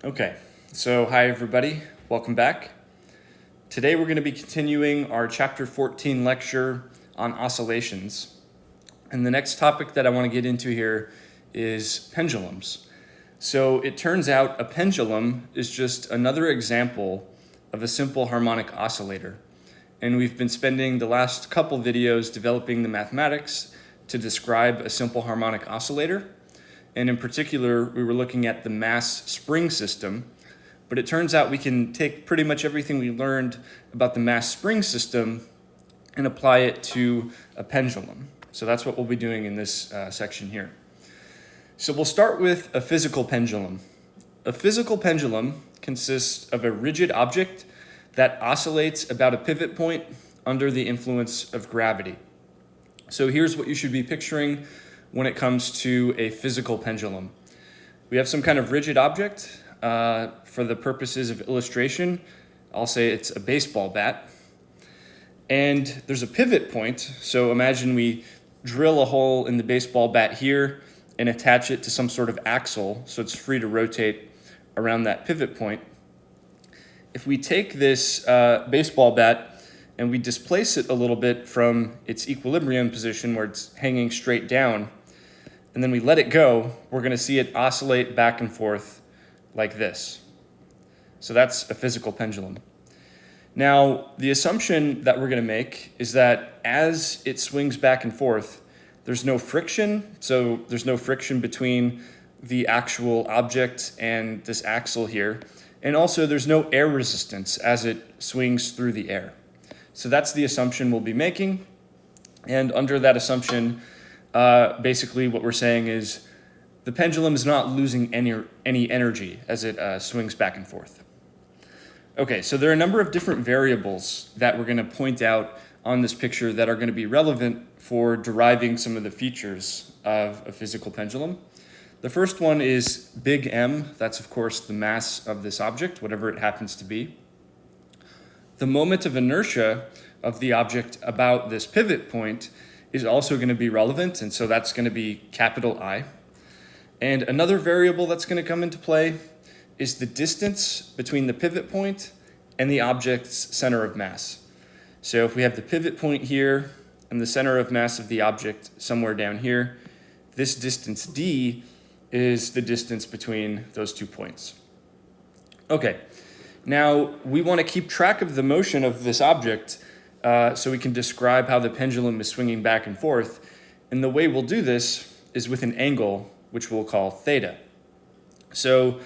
Okay, so hi everybody, welcome back. Today we're going to be continuing our chapter 14 lecture on oscillations. And the next topic that I want to get into here is pendulums. So it turns out a pendulum is just another example of a simple harmonic oscillator. And we've been spending the last couple videos developing the mathematics to describe a simple harmonic oscillator. And in particular, we were looking at the mass spring system. But it turns out we can take pretty much everything we learned about the mass spring system and apply it to a pendulum. So that's what we'll be doing in this section here. So we'll start with a physical pendulum. A physical pendulum consists of a rigid object that oscillates about a pivot point under the influence of gravity. So here's what you should be picturing when it comes to a physical pendulum. We have some kind of rigid object. For the purposes of illustration, I'll say it's a baseball bat. And there's a pivot point. So imagine we drill a hole in the baseball bat here and attach it to some sort of axle so it's free to rotate around that pivot point. If we take this baseball bat and we displace it a little bit from its equilibrium position where it's hanging straight down, and then we let it go, we're going to see it oscillate back and forth like this. So that's a physical pendulum. Now, the assumption that we're going to make is that as it swings back and forth, there's no friction. So there's no friction between the actual object and this axle here. And also there's no air resistance as it swings through the air. So that's the assumption we'll be making. And under that assumption, basically what we're saying is the pendulum is not losing any energy as it swings back and forth. Okay, so there are a number of different variables that we're going to point out on this picture that are going to be relevant for deriving some of the features of a physical pendulum. The first one is big M. That's, of course, the mass of this object, whatever it happens to be. The moment of inertia of the object about this pivot point is also going to be relevant, and so that's going to be capital I. And another variable that's going to come into play is the distance between the pivot point and the object's center of mass. So if we have the pivot point here and the center of mass of the object somewhere down here, this distance d is the distance between those 2 points. Okay, now we want to keep track of the motion of this object so we can describe how the pendulum is swinging back and forth. And the way we'll do this is with an angle, which we'll call theta. So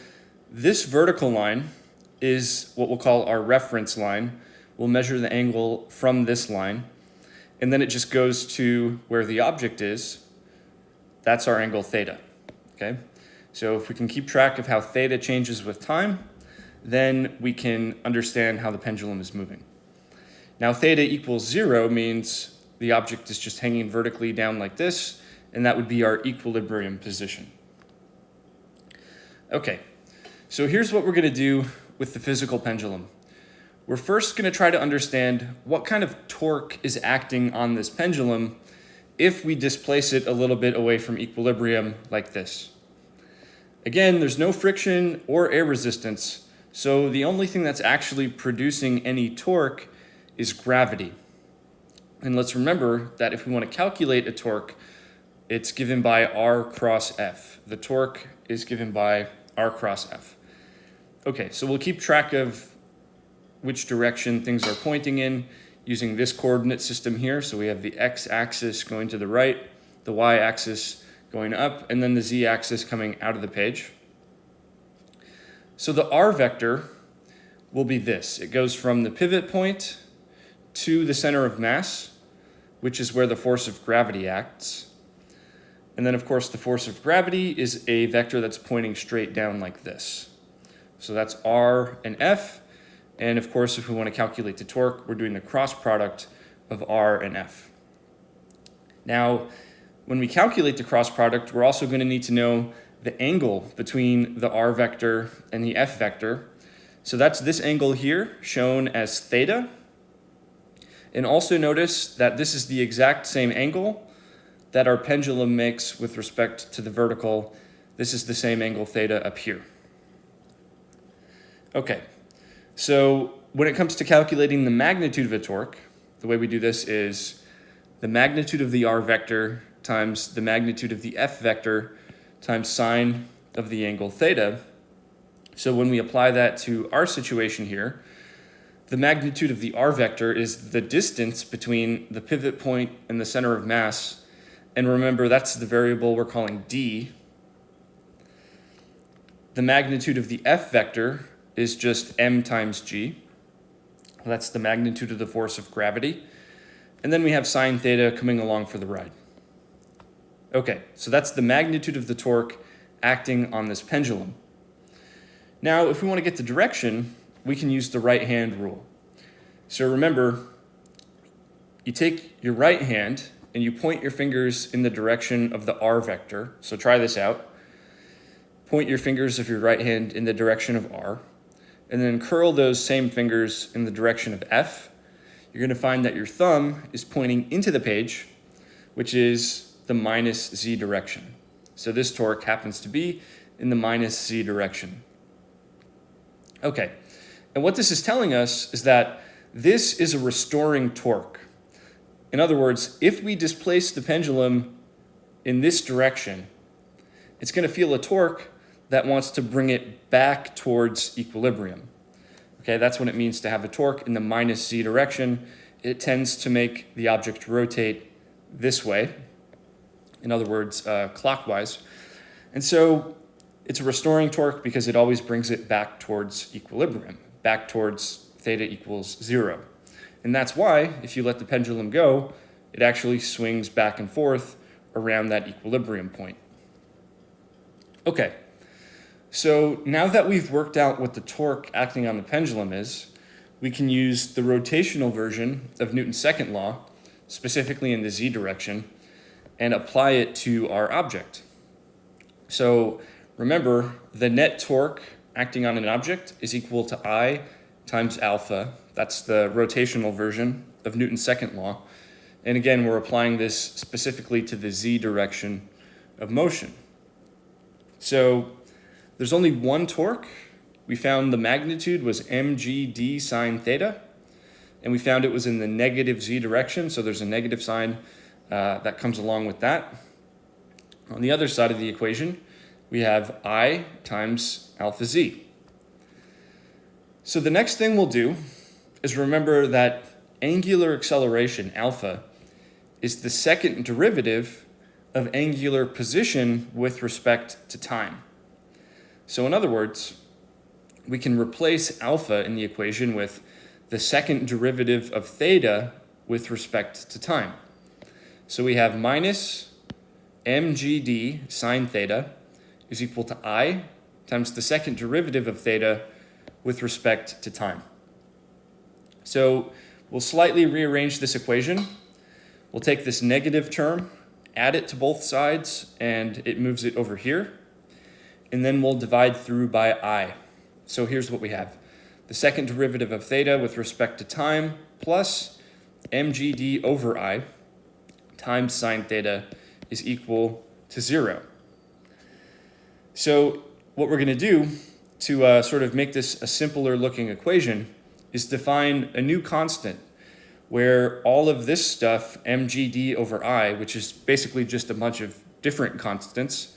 this vertical line is what we'll call our reference line. We'll measure the angle from this line, and then it just goes to where the object is. That's our angle theta, okay? So if we can keep track of how theta changes with time, then we can understand how the pendulum is moving. Now theta equals 0 means the object is just hanging vertically down like this, and that would be our equilibrium position. Okay, so here's what we're going to do with the physical pendulum. We're first going to try to understand what kind of torque is acting on this pendulum if we displace it a little bit away from equilibrium like this. Again, there's no friction or air resistance, so the only thing that's actually producing any torque is gravity. And let's remember that if we want to calculate a torque, it's given by R cross F. The torque is given by R cross F. Okay, so we'll keep track of which direction things are pointing in using this coordinate system here. So we have the x-axis going to the right, the y-axis going up, and then the z-axis coming out of the page. So the R vector will be this. It goes from the pivot point to the center of mass, which is where the force of gravity acts. And then, of course, the force of gravity is a vector that's pointing straight down like this. So that's R and F. And, of course, if we want to calculate the torque, we're doing the cross product of R and F. Now, when we calculate the cross product, we're also going to need to know the angle between the R vector and the F vector. So that's this angle here, shown as theta. And also notice that this is the exact same angle that our pendulum makes with respect to the vertical. This is the same angle theta up here. Okay, so when it comes to calculating the magnitude of a torque, the way we do this is the magnitude of the r vector times the magnitude of the f vector times sine of the angle theta. So when we apply that to our situation here, the magnitude of the r vector is the distance between the pivot point and the center of mass. And remember, that's the variable we're calling d. The magnitude of the f vector is just m times g. That's the magnitude of the force of gravity. And then we have sine theta coming along for the ride. Okay, so that's the magnitude of the torque acting on this pendulum. Now, if we want to get the direction, we can use the right hand rule. So remember, you take your right hand and you point your fingers in the direction of the r vector. So try this out. Point your fingers of your right hand in the direction of r, and then curl those same fingers in the direction of f. You're going to find that your thumb is pointing into the page, which is the minus z direction. So this torque happens to be in the minus z direction. Okay, and what this is telling us is that this is a restoring torque. In other words, if we displace the pendulum in this direction, it's going to feel a torque that wants to bring it back towards equilibrium. Okay, that's what it means to have a torque in the minus z direction. It tends to make the object rotate this way, in other words, clockwise. And so it's a restoring torque because it always brings it back towards equilibrium, back towards theta equals 0. And that's why, if you let the pendulum go, it actually swings back and forth around that equilibrium point. Okay, so now that we've worked out what the torque acting on the pendulum is, we can use the rotational version of Newton's second law, specifically in the z direction, and apply it to our object. So remember, the net torque acting on an object is equal to I times alpha. That's the rotational version of Newton's second law. And again, we're applying this specifically to the z direction of motion. So there's only one torque. We found the magnitude was mgd sine theta, and we found it was in the negative z direction, so there's a negative sign that comes along with that. On the other side of the equation, we have I times alpha z. So the next thing we'll do is remember that angular acceleration, alpha, is the second derivative of angular position with respect to time. So in other words, we can replace alpha in the equation with the second derivative of theta with respect to time. So we have minus mgd sine theta is equal to I times the second derivative of theta with respect to time. So we'll slightly rearrange this equation. We'll take this negative term, add it to both sides, and it moves it over here. And then we'll divide through by I. So here's what we have. The second derivative of theta with respect to time plus mgd over I times sine theta is equal to 0. So what we're going to do to sort of make this a simpler looking equation is define a new constant where all of this stuff, mgd over I, which is basically just a bunch of different constants,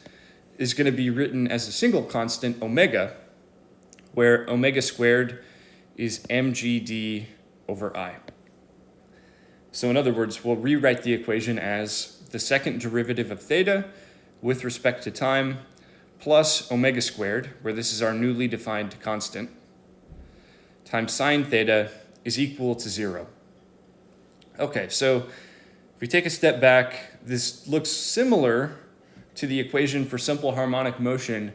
is going to be written as a single constant, omega, where omega squared is mgd over I. So in other words, we'll rewrite the equation as the second derivative of theta with respect to time plus omega squared, where this is our newly defined constant, times sine theta is equal to 0. Okay, so if we take a step back, this looks similar to the equation for simple harmonic motion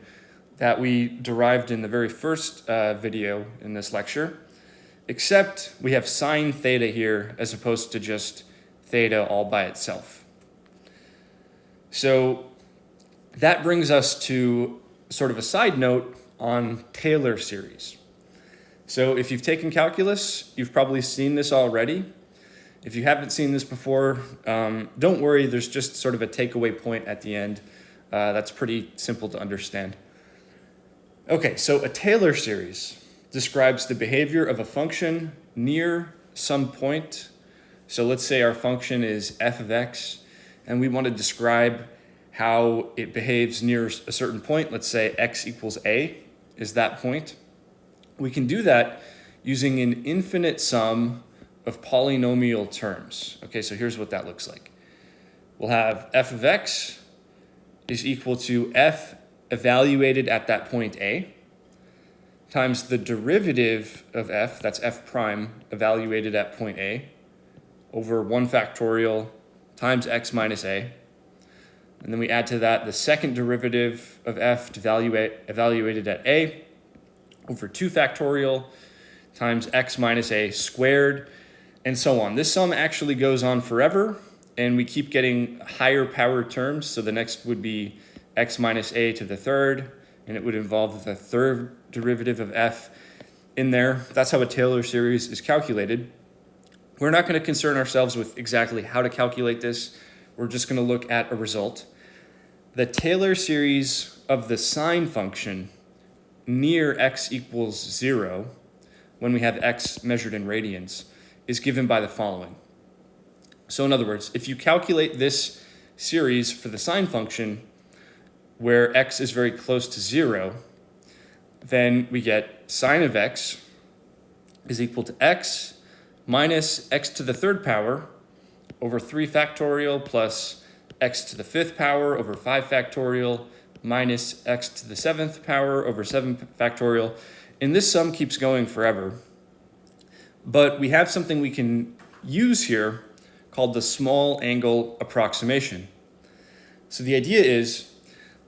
that we derived in the very first video in this lecture, except we have sine theta here as opposed to just theta all by itself. So that brings us to sort of a side note on Taylor series. So if you've taken calculus, you've probably seen this already. If you haven't seen this before, don't worry, there's just sort of a takeaway point at the end. That's pretty simple to understand. Okay, so a Taylor series describes the behavior of a function near some point. So let's say our function is f of x, and we want to describe how it behaves near a certain point. Let's say x equals a is that point. We can do that using an infinite sum of polynomial terms. Okay, so here's what that looks like. We'll have f of x is equal to f evaluated at that point a times the derivative of f, that's f prime, evaluated at point a, over 1 factorial times x minus a. And then we add to that the second derivative of f evaluated at a over 2 factorial times x minus a squared, and so on. This sum actually goes on forever, and we keep getting higher power terms. So the next would be x minus a to the third, and it would involve the third derivative of f in there. That's how a Taylor series is calculated. We're not going to concern ourselves with exactly how to calculate this. We're just going to look at a result. The Taylor series of the sine function near x equals 0, when we have x measured in radians, is given by the following. So in other words, if you calculate this series for the sine function where x is very close to 0, then we get sine of x is equal to x minus x to the third power over 3 factorial plus x to the fifth power over 5 factorial minus x to the 7th power over 7 factorial. And this sum keeps going forever. But we have something we can use here called the small angle approximation. So the idea is,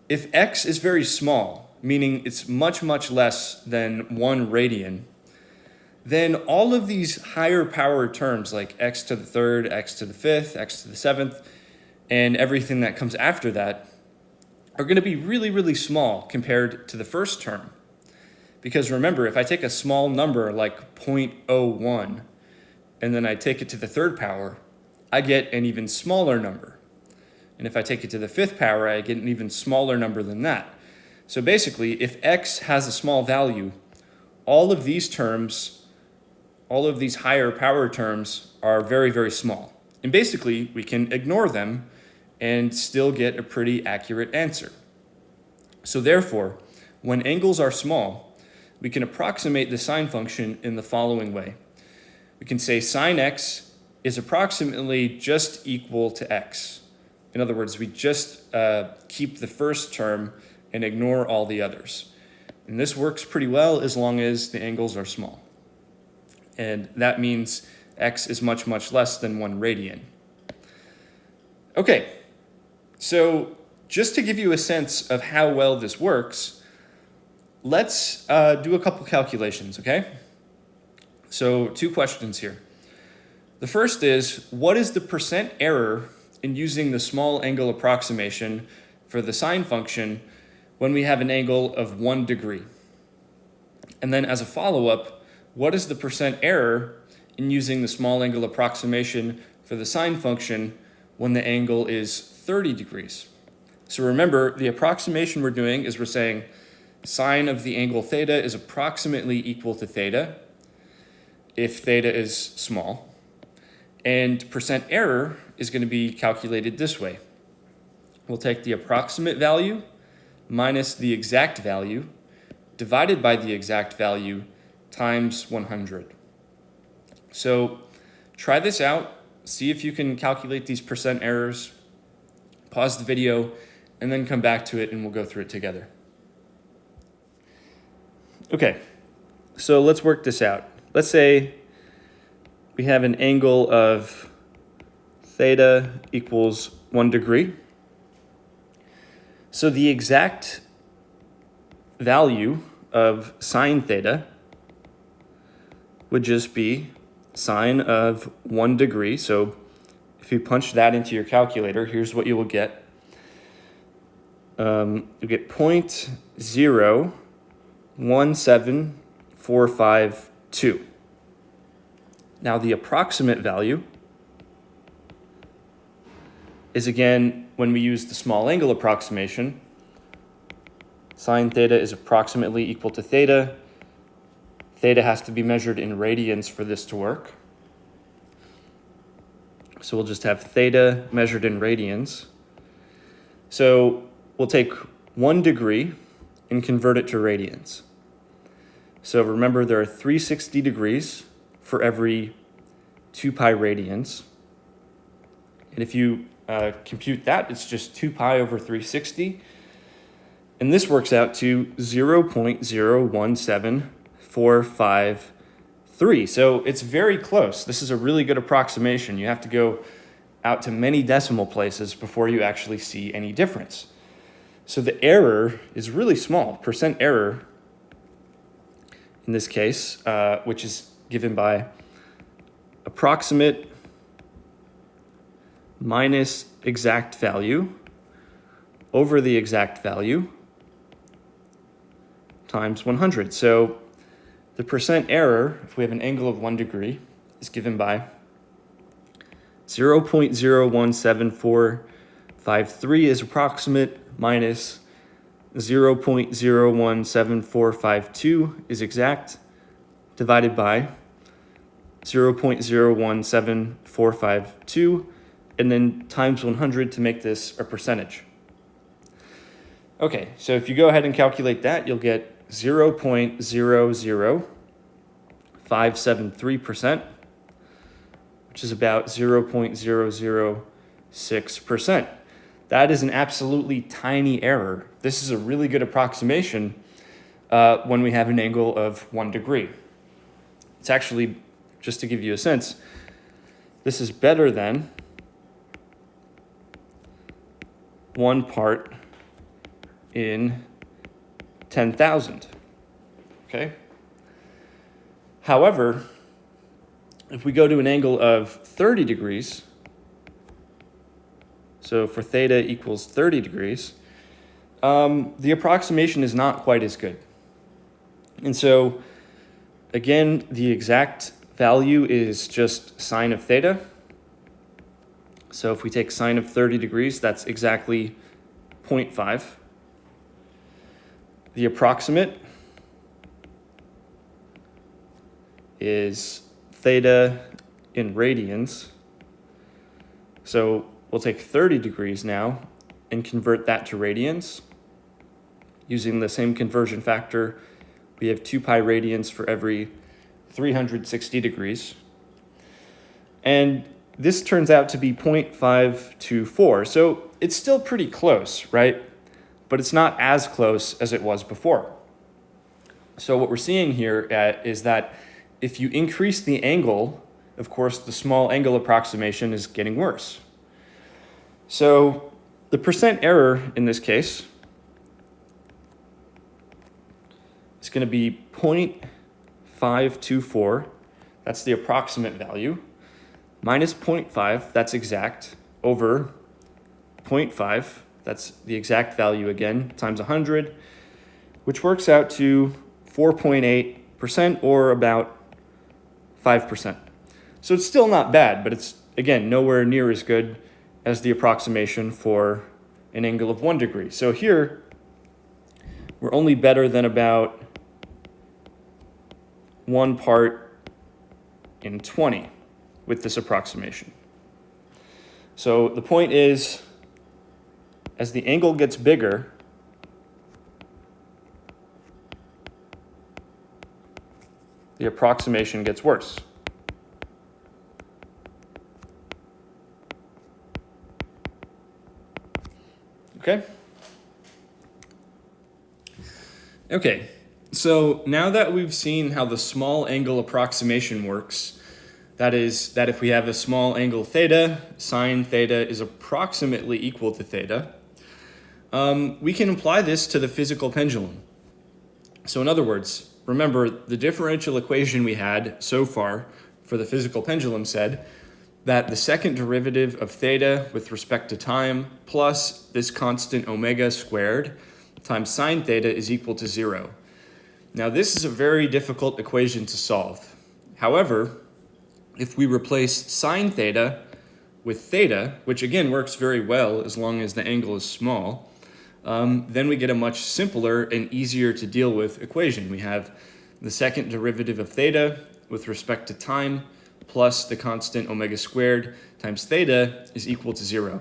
if x is very small, meaning it's much, much less than 1 radian, then all of these higher power terms like x to the third, x to the fifth, x to the 7th, and everything that comes after that are going to be really, really small compared to the first term. Because remember, if I take a small number like 0.01 and then I take it to the third power, I get an even smaller number. And if I take it to the fifth power, I get an even smaller number than that. So basically, if x has a small value, all of these terms, all of these higher power terms are very, very small. And basically, we can ignore them and still get a pretty accurate answer. So therefore, when angles are small, we can approximate the sine function in the following way. We can say sine x is approximately just equal to x. In other words, we just keep the first term and ignore all the others. And this works pretty well as long as the angles are small. And that means x is much, much less than 1 radian. Okay, so just to give you a sense of how well this works, let's do a couple calculations, okay? So 2 questions here. The first is, what is the percent error in using the small angle approximation for the sine function when we have an angle of 1 degree? And then as a follow-up, what is the percent error in using the small angle approximation for the sine function when the angle is 30 degrees? So remember, the approximation we're doing is we're saying sine of the angle theta is approximately equal to theta if theta is small. And percent error is going to be calculated this way. We'll take the approximate value minus the exact value divided by the exact value times 100. So try this out. See if you can calculate these percent errors. Pause the video and then come back to it and we'll go through it together. Okay, so let's work this out. Let's say we have an angle of theta equals 1 degree. So the exact value of sine theta would just be sine of 1 degree. So if you punch that into your calculator, here's what you will get. You'll get 0.017452. Now the approximate value is, again, when we use the small angle approximation, sine theta is approximately equal to theta. theta has to be measured in radians for this to work. So we'll just have theta measured in radians. So we'll take 1 degree and convert it to radians. So remember, there are 360 degrees for every 2 pi radians. And if you compute that, it's just 2 pi over 360. And this works out to 0.017453. So it's very close. This is a really good approximation. You have to go out to many decimal places before you actually see any difference. So the error is really small. Percent error in this case, which is given by approximate minus exact value over the exact value times 100. So the percent error, if we have an angle of 1 degree, is given by 0.017453 is approximate minus 0.017452 is exact, divided by 0.017452, and then times 100 to make this a percentage. Okay, so if you go ahead and calculate that, you'll get 0.00573%, which is about 0.006%. That is an absolutely tiny error. This is a really good approximation when we have an angle of 1 degree. It's actually, just to give you a sense, this is better than 1 part in 10,000, okay? However, if we go to an angle of 30 degrees, so for theta equals 30 degrees, the approximation is not quite as good. And so, again, the exact value is just sine of theta. So if we take sine of 30 degrees, that's exactly 0.5. The approximate is theta in radians. So we'll take 30 degrees now and convert that to radians. Using the same conversion factor, we have 2 pi radians for every 360 degrees. And this turns out to be 0.524. So it's still pretty close, right? But it's not as close as it was before. So what we're seeing here is that if you increase the angle, of course, the small angle approximation is getting worse. So the percent error in this case is going to be 0.524. That's the approximate value. Minus 0.5, that's exact, over 0.5, that's the exact value again, times 100, which works out to 4.8% or about 5%. So it's still not bad, but it's, again, nowhere near as good as the approximation for an angle of 1 degree. So here, we're only better than about 1 part in 20 with this approximation. So the point is, as the angle gets bigger, the approximation gets worse. Okay? Okay, so now that we've seen how the small angle approximation works, that is, that if we have a small angle theta, sine theta is approximately equal to theta, we can apply this to the physical pendulum. So in other words, remember the differential equation we had so far for the physical pendulum said that the second derivative of theta with respect to time plus this constant omega squared times sine theta is equal to 0. Now this is a very difficult equation to solve. However, if we replace sine theta with theta, which again works very well as long as the angle is small, then we get a much simpler and easier to deal with equation. We have the second derivative of theta with respect to time plus the constant omega squared times theta is equal to 0.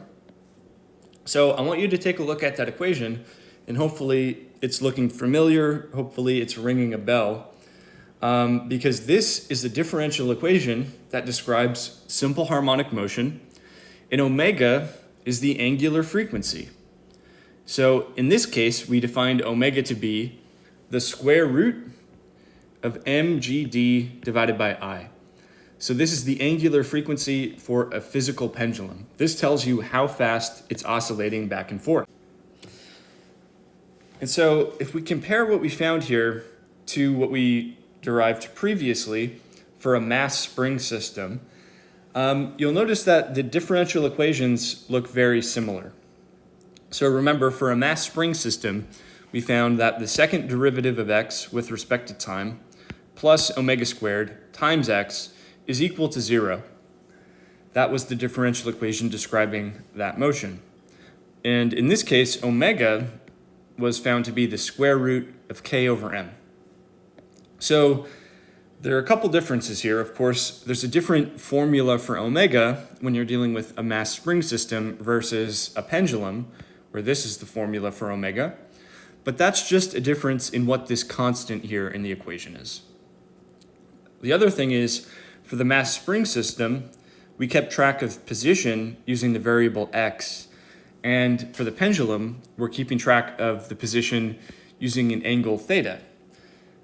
So I want you to take a look at that equation, and hopefully it's looking familiar, hopefully it's ringing a bell, because this is the differential equation that describes simple harmonic motion, and omega is the angular frequency. So in this case, we defined omega to be the square root of mgd divided by I. So this is the angular frequency for a physical pendulum. This tells you how fast it's oscillating back and forth. And so if we compare what we found here to what we derived previously for a mass spring system, you'll notice that the differential equations look very similar. So remember, for a mass spring system, we found that the second derivative of x with respect to time plus omega squared times x is equal to 0. That was the differential equation describing that motion. And in this case, omega was found to be the square root of k over m. So there are a couple differences here. Of course, there's a different formula for omega when you're dealing with a mass spring system versus a pendulum, where this is the formula for omega. But that's just a difference in what this constant here in the equation is. The other thing is, for the mass spring system, we kept track of position using the variable x. And for the pendulum, we're keeping track of the position using an angle theta.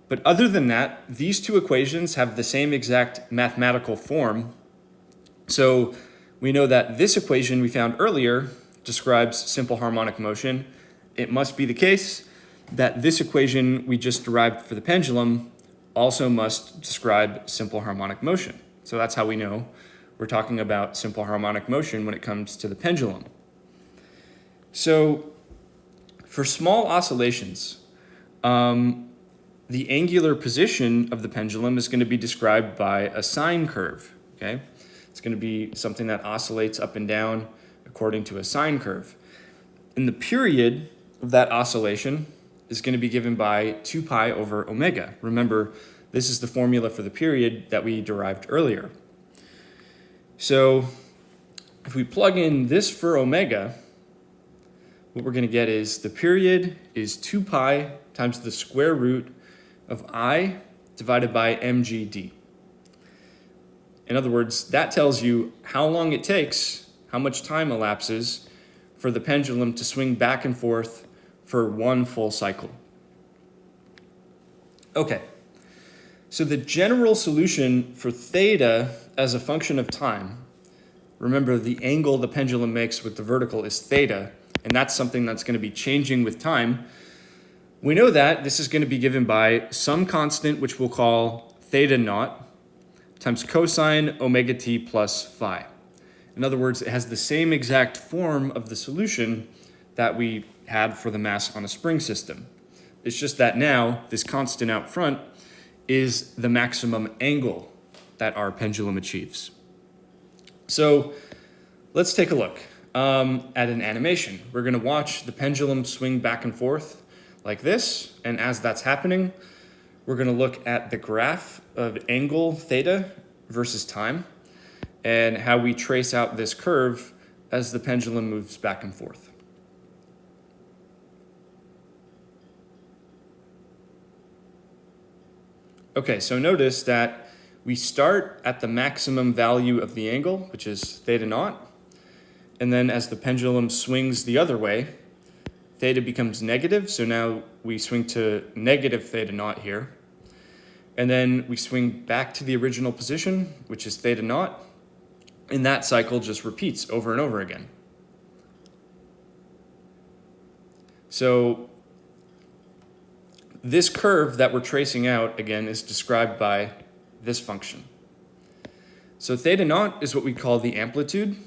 But other than that, these two equations have the same exact mathematical form. So we know that this equation we found earlier describes simple harmonic motion. It must be the case that this equation we just derived for the pendulum also must describe simple harmonic motion. So that's how we know we're talking about simple harmonic motion when it comes to the pendulum. So for small oscillations, the angular position of the pendulum is going to be described by a sine curve, okay? It's going to be something that oscillates up and down according to a sine curve. And the period of that oscillation is going to be given by 2 pi over omega. Remember, this is the formula for the period that we derived earlier. So if we plug in this for omega, what we're going to get is the period is 2 pi times the square root of I divided by mgd. In other words, that tells you how long it takes, how much time elapses for the pendulum to swing back and forth for one full cycle. Okay, so the general solution for theta as a function of time, remember the angle the pendulum makes with the vertical is theta, and that's something that's going to be changing with time. We know that this is going to be given by some constant, which we'll call theta naught, times cosine omega t plus phi. In other words, it has the same exact form of the solution that we had for the mass on a spring system. It's just that now this constant out front is the maximum angle that our pendulum achieves. So let's take a look at an animation. We're going to watch the pendulum swing back and forth like this, and as that's happening, we're going to look at the graph of angle theta versus time and how we trace out this curve as the pendulum moves back and forth. Okay, so notice that we start at the maximum value of the angle, which is theta naught, and then as the pendulum swings the other way, theta becomes negative, so now we swing to negative theta naught here, and then we swing back to the original position, which is theta naught, and that cycle just repeats over and over again. So this curve that we're tracing out, again, is described by this function. So theta naught is what we call the amplitude.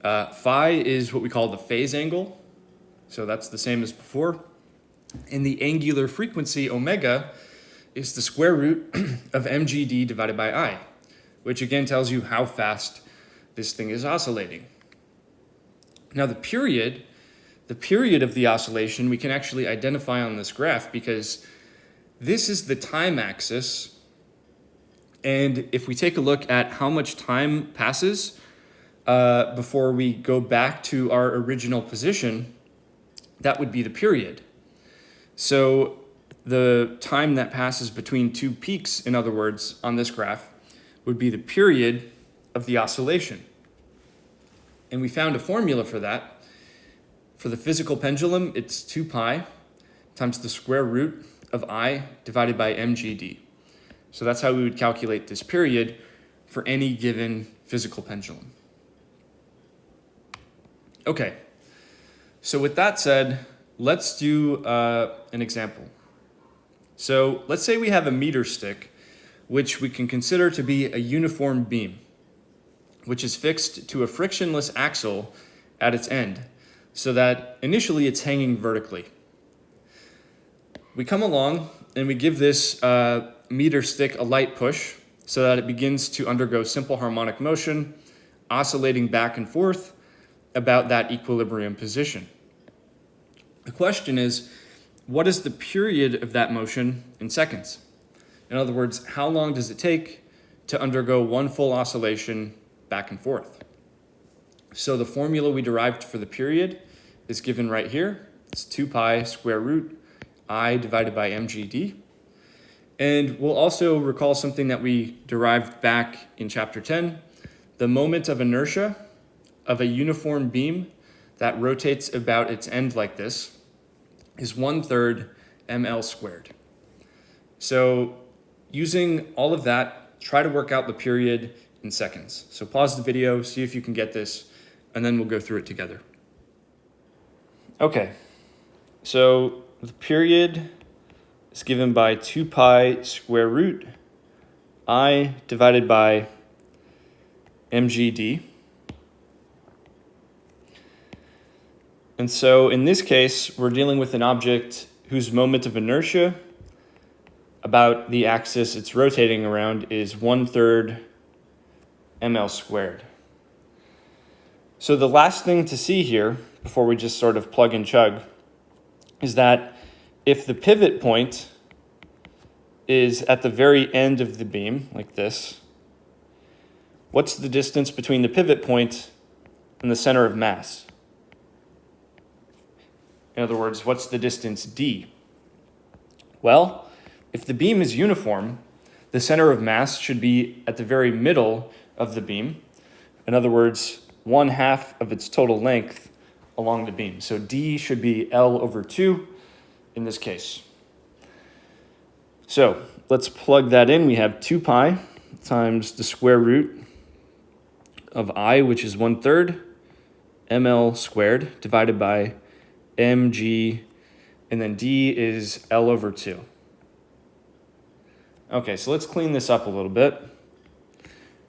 Phi is what we call the phase angle. So that's the same as before. And the angular frequency, omega, is the square root of mgd divided by I, which again tells you how fast this thing is oscillating. Now the period of the oscillation we can actually identify on this graph because This is the time axis. And if we take a look at how much time passes before we go back to our original position, that would be the period. So the time that passes between two peaks, in other words, on this graph, would be the period of the oscillation. And we found a formula for that. For the physical pendulum, it's 2 pi times the square root of I divided by mgd. So that's how we would calculate this period for any given physical pendulum. Okay, so with that said, let's do an example. So let's say we have a meter stick, which we can consider to be a uniform beam, which is fixed to a frictionless axle at its end, so that initially it's hanging vertically. We come along and we give this meter stick a light push so that it begins to undergo simple harmonic motion, oscillating back and forth about that equilibrium position. The question is, what is the period of that motion in seconds? In other words, how long does it take to undergo one full oscillation back and forth? So the formula we derived for the period is given right here. It's 2 pi square root I divided by mgd. And we'll also recall something that we derived back in chapter 10. The moment of inertia of a uniform beam that rotates about its end like this is 1/3 ml squared. So using all of that, try to work out the period in seconds. So pause the video, see if you can get this, and then we'll go through it together. Okay, so the period is given by 2 pi square root I divided by mgd. And so in this case, we're dealing with an object whose moment of inertia about the axis it's rotating around is 1/3 ml squared. So the last thing to see here, before we just sort of plug and chug, is that if the pivot point is at the very end of the beam, like this, what's the distance between the pivot point and the center of mass? In other words, what's the distance d? Well, if the beam is uniform, the center of mass should be at the very middle of the beam. In other words, 1/2 of its total length along the beam. So d should be L/2 in this case. So let's plug that in. We have 2 pi times the square root of I, which is 1/3 ml squared, divided by mg, and then d is L/2. Okay, so let's clean this up a little bit.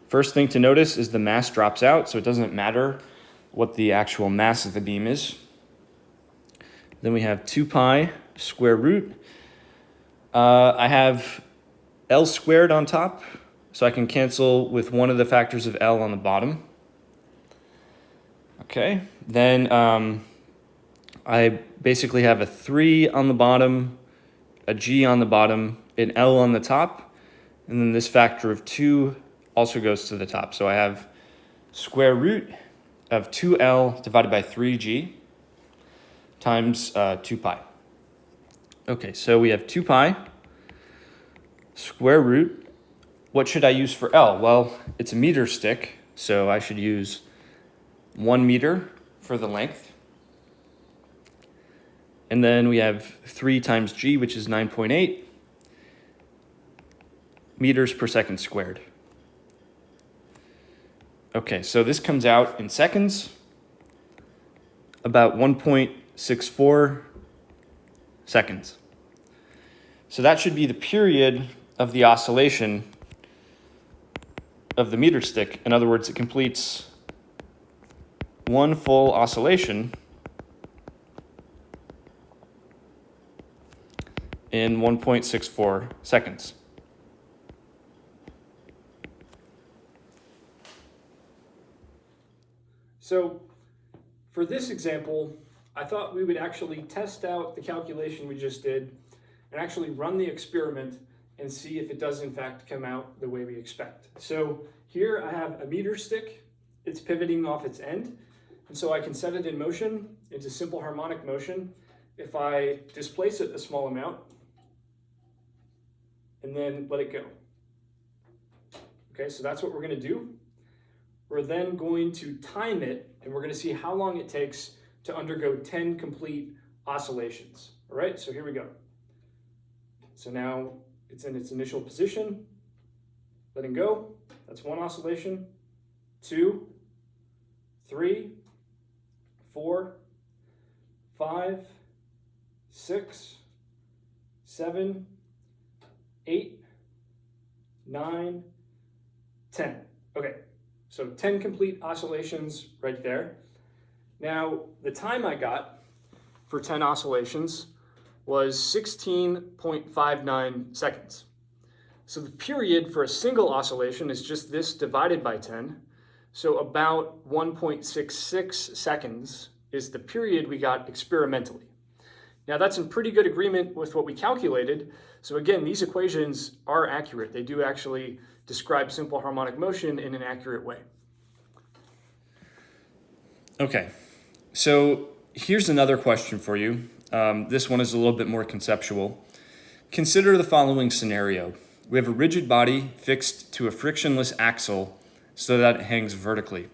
First thing to notice is the mass drops out, so it doesn't matter what the actual mass of the beam is. Then we have 2 pi square root. I have L squared on top, so I can cancel with one of the factors of L on the bottom. Okay, then I basically have a 3 on the bottom, a G on the bottom, an L on the top, and then this factor of 2 also goes to the top. So I have square root of 2L divided by 3G times 2 pi. Okay, so we have 2 pi square root. What should I use for L? Well, it's a meter stick, so I should use 1 meter for the length. And then we have 3 times G, which is 9.8 meters per second squared. Okay, so this comes out in seconds, about 1.64 seconds. So that should be the period of the oscillation of the meter stick. In other words, it completes one full oscillation in 1.64 seconds. So for this example, I thought we would actually test out the calculation we just did and actually run the experiment and see if it does in fact come out the way we expect. So here I have a meter stick, it's pivoting off its end, and so I can set it in motion into simple harmonic motion if I displace it a small amount and then let it go. Okay, so that's what we're going to do. We're then going to time it, and we're going to see how long it takes to undergo 10 complete oscillations. All right, so here we go. So now it's in its initial position, letting go. That's one oscillation, 2, 3, 4, 5, 6, 7, 8, 9, 10. Okay, so 10 complete oscillations right there. Now, the time I got for 10 oscillations was 16.59 seconds. So the period for a single oscillation is just this divided by 10. So about 1.66 seconds is the period we got experimentally. Now that's in pretty good agreement with what we calculated. So again, these equations are accurate. They do actually describe simple harmonic motion in an accurate way. Okay, so here's another question for you. This one is a little bit more conceptual. Consider the following scenario. We have a rigid body fixed to a frictionless axle so that it hangs vertically.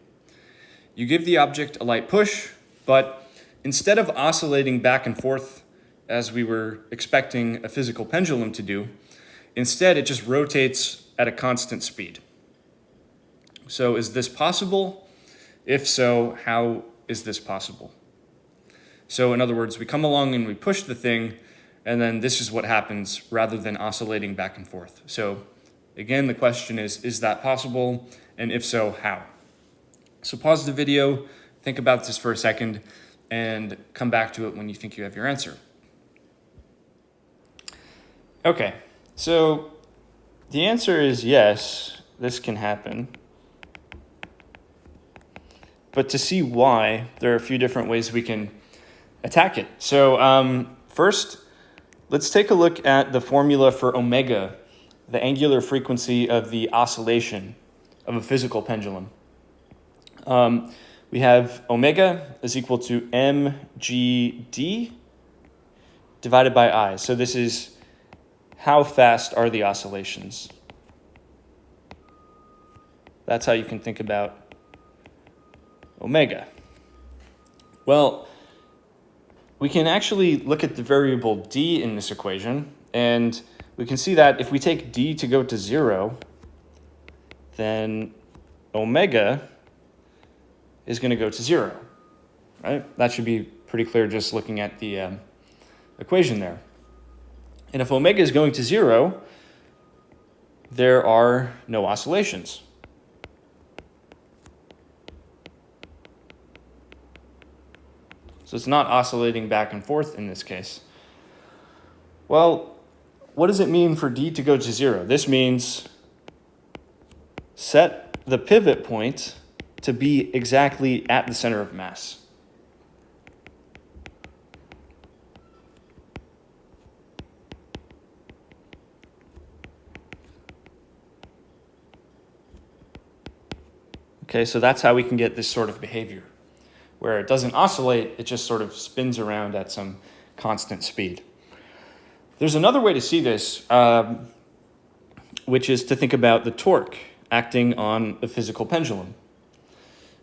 You give the object a light push, but instead of oscillating back and forth as we were expecting a physical pendulum to do, instead it just rotates at a constant speed. So is this possible? If so, how is this possible? So in other words, we come along and we push the thing, and then this is what happens rather than oscillating back and forth. So again, the question is that possible? And if so, how? So pause the video, think about this for a second, and come back to it when you think you have your answer. Okay, so the answer is yes, this can happen. But to see why, there are a few different ways we can attack it. So first, let's take a look at the formula for omega, the angular frequency of the oscillation of a physical pendulum. We have omega is equal to mgd divided by I. So this is how fast are the oscillations. That's how you can think about omega. Well, we can actually look at the variable d in this equation, and we can see that if we take d to go to 0, then omega is going to go to 0, right? That should be pretty clear just looking at the equation there. And if omega is going to 0, there are no oscillations. So it's not oscillating back and forth in this case. Well, what does it mean for d to go to 0? This means set the pivot point to be exactly at the center of mass. Okay, so that's how we can get this sort of behavior, where it doesn't oscillate, it just sort of spins around at some constant speed. There's another way to see this, which is to think about the torque acting on a physical pendulum.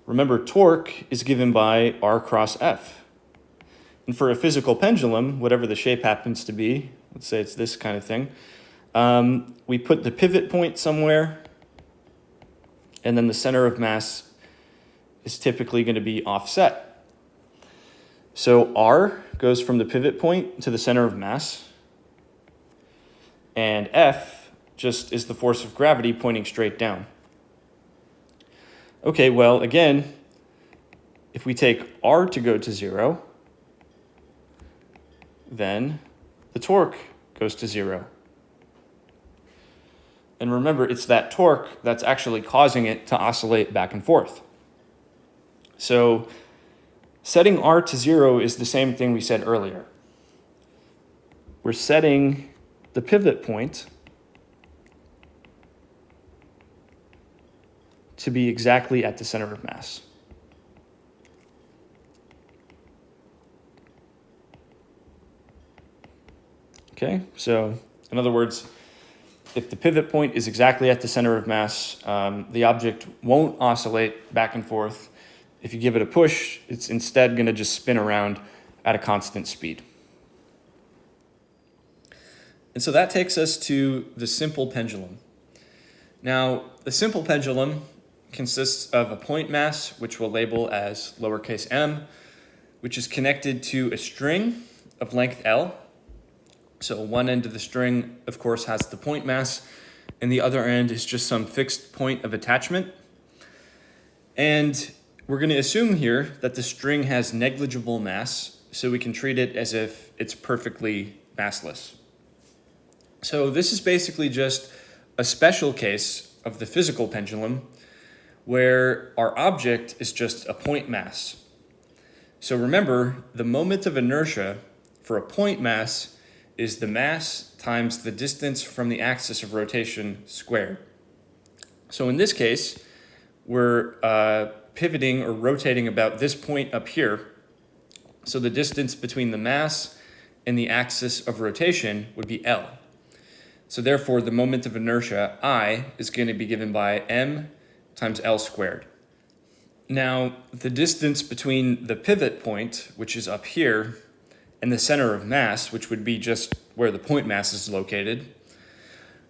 Remember, torque is given by R cross F. And for a physical pendulum, whatever the shape happens to be, let's say it's this kind of thing, we put the pivot point somewhere, and then the center of mass is typically going to be offset. So R goes from the pivot point to the center of mass, and F just is the force of gravity pointing straight down. Okay, well, again, if we take R to go to 0, then the torque goes to 0. And remember, it's that torque that's actually causing it to oscillate back and forth. So setting R to 0 is the same thing we said earlier. we're setting the pivot point to be exactly at the center of mass. Okay, so in other words, if the pivot point is exactly at the center of mass, the object won't oscillate back and forth. If you give it a push, it's instead going to just spin around at a constant speed. And so that takes us to the simple pendulum. Now, the simple pendulum consists of a point mass, which we'll label as lowercase m, which is connected to a string of length L. So one end of the string, of course, has the point mass, and the other end is just some fixed point of attachment. And we're going to assume here that the string has negligible mass, so we can treat it as if it's perfectly massless. So this is basically just a special case of the physical pendulum where our object is just a point mass. So remember, the moment of inertia for a point mass is the mass times the distance from the axis of rotation squared. So in this case, we're pivoting or rotating about this point up here. So the distance between the mass and the axis of rotation would be L. So therefore, the moment of inertia, I, is going to be given by m times L squared. Now, the distance between the pivot point, which is up here, and the center of mass, which would be just where the point mass is located,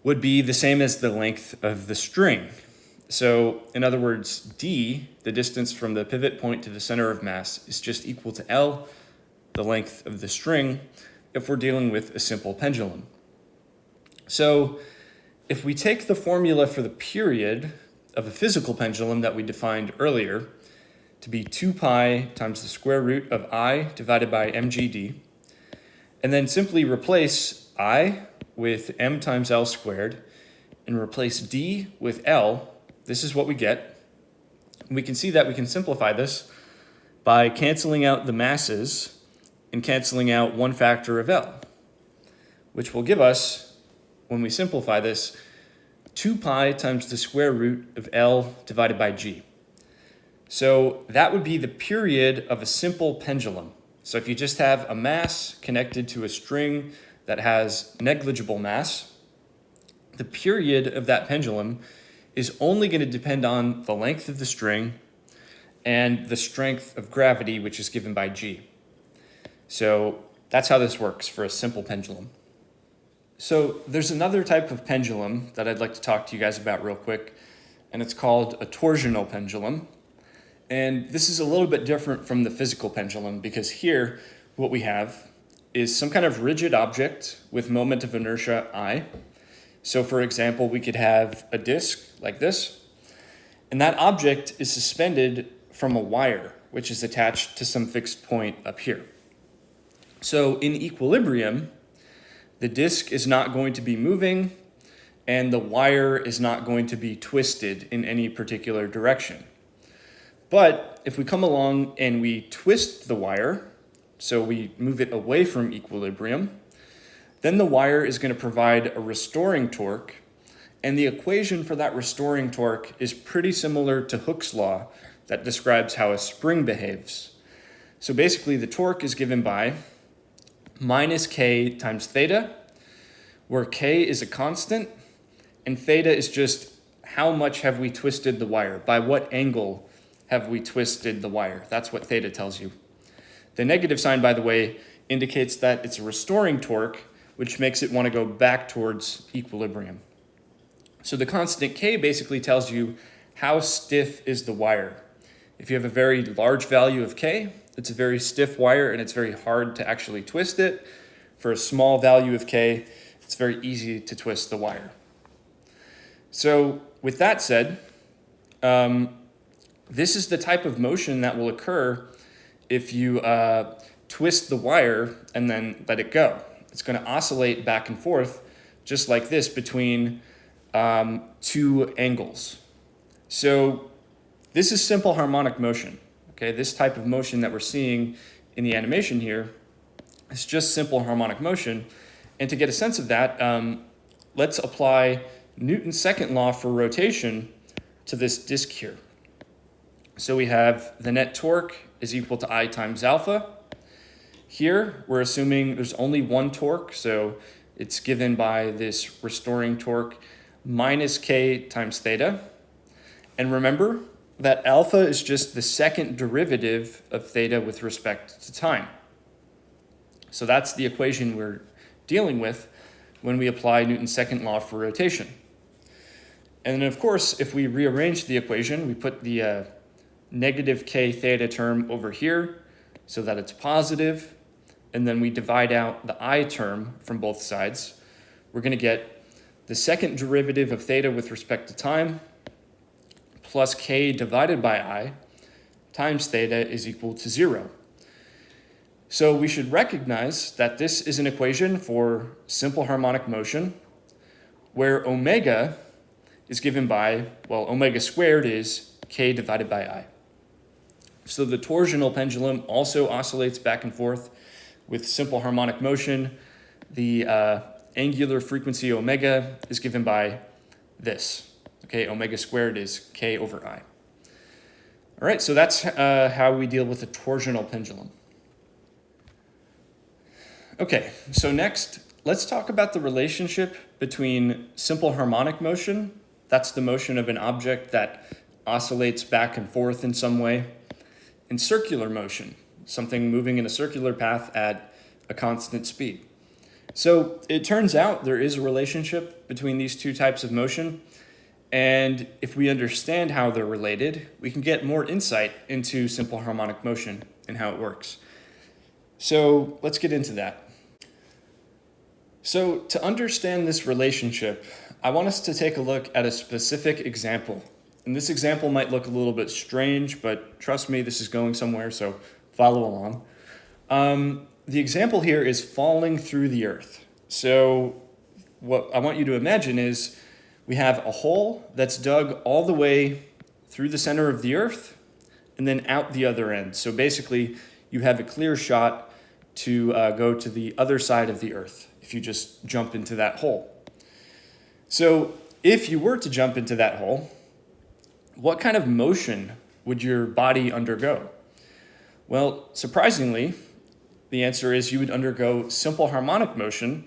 would be the same as the length of the string. So, in other words, d, the distance from the pivot point to the center of mass, is just equal to L, the length of the string, if we're dealing with a simple pendulum. So, if we take the formula for the period of a physical pendulum that we defined earlier to be 2 pi times the square root of I divided by mgd, and then simply replace I with m times L squared, and replace d with L, this is what we get. And we can see that we can simplify this by canceling out the masses and canceling out one factor of L, which will give us, when we simplify this, 2 pi times the square root of L divided by G. So that would be the period of a simple pendulum. So if you just have a mass connected to a string that has negligible mass, the period of that pendulum is only going to depend on the length of the string and the strength of gravity, which is given by G. So that's how this works for a simple pendulum. So there's another type of pendulum that I'd like to talk to you guys about real quick, and it's called a torsional pendulum. And this is a little bit different from the physical pendulum because here what we have is some kind of rigid object with moment of inertia I. So for example, we could have a disc like this, and that object is suspended from a wire, which is attached to some fixed point up here. So in equilibrium, the disc is not going to be moving, and the wire is not going to be twisted in any particular direction. But if we come along and we twist the wire, so we move it away from equilibrium, then the wire is going to provide a restoring torque, and the equation for that restoring torque is pretty similar to Hooke's law that describes how a spring behaves. So basically the torque is given by minus k times theta, where k is a constant, and theta is just how much have we twisted the wire, by what angle have we twisted the wire. That's what theta tells you. The negative sign, by the way, indicates that it's a restoring torque, which makes it want to go back towards equilibrium. So the constant k basically tells you how stiff is the wire. If you have a very large value of k, it's a very stiff wire and it's very hard to actually twist it. For a small value of k, it's very easy to twist the wire. So with that said, this is the type of motion that will occur if you twist the wire and then let it go. It's going to oscillate back and forth just like this between two angles. So this is simple harmonic motion. Okay, this type of motion that we're seeing in the animation here is just simple harmonic motion, And to get a sense of that, let's apply Newton's second law for rotation to this disk here. So we have the net torque is equal to I times alpha. Here, we're assuming there's only one torque, so it's given by this restoring torque minus k times theta. And remember that alpha is just the second derivative of theta with respect to time. So that's the equation we're dealing with when we apply Newton's second law for rotation. And then of course, if we rearrange the equation, we put the negative k theta term over here so that it's positive, and then we divide out the I term from both sides. We're going to get the second derivative of theta with respect to time plus k divided by I times theta is equal to 0. So we should recognize that this is an equation for simple harmonic motion where omega is given by, well, omega squared is k divided by I. So the torsional pendulum also oscillates back and forth with simple harmonic motion. The angular frequency omega is given by this. Okay, omega squared is k over I. All right, so that's how we deal with a torsional pendulum. Okay, so next, let's talk about the relationship between simple harmonic motion, that's the motion of an object that oscillates back and forth in some way, and circular motion, something moving in a circular path at a constant speed. So it turns out there is a relationship between these two types of motion, and if we understand how they're related, we can get more insight into simple harmonic motion and how it works. So let's get into that. So to understand this relationship, I want us to take a look at a specific example. And this example might look a little bit strange, but trust me, this is going somewhere, so follow along. The example here is falling through the earth. So what I want you to imagine is we have a hole that's dug all the way through the center of the earth and then out the other end. So basically, you have a clear shot to go to the other side of the earth if you just jump into that hole. So if you were to jump into that hole, what kind of motion would your body undergo? Well, surprisingly, the answer is you would undergo simple harmonic motion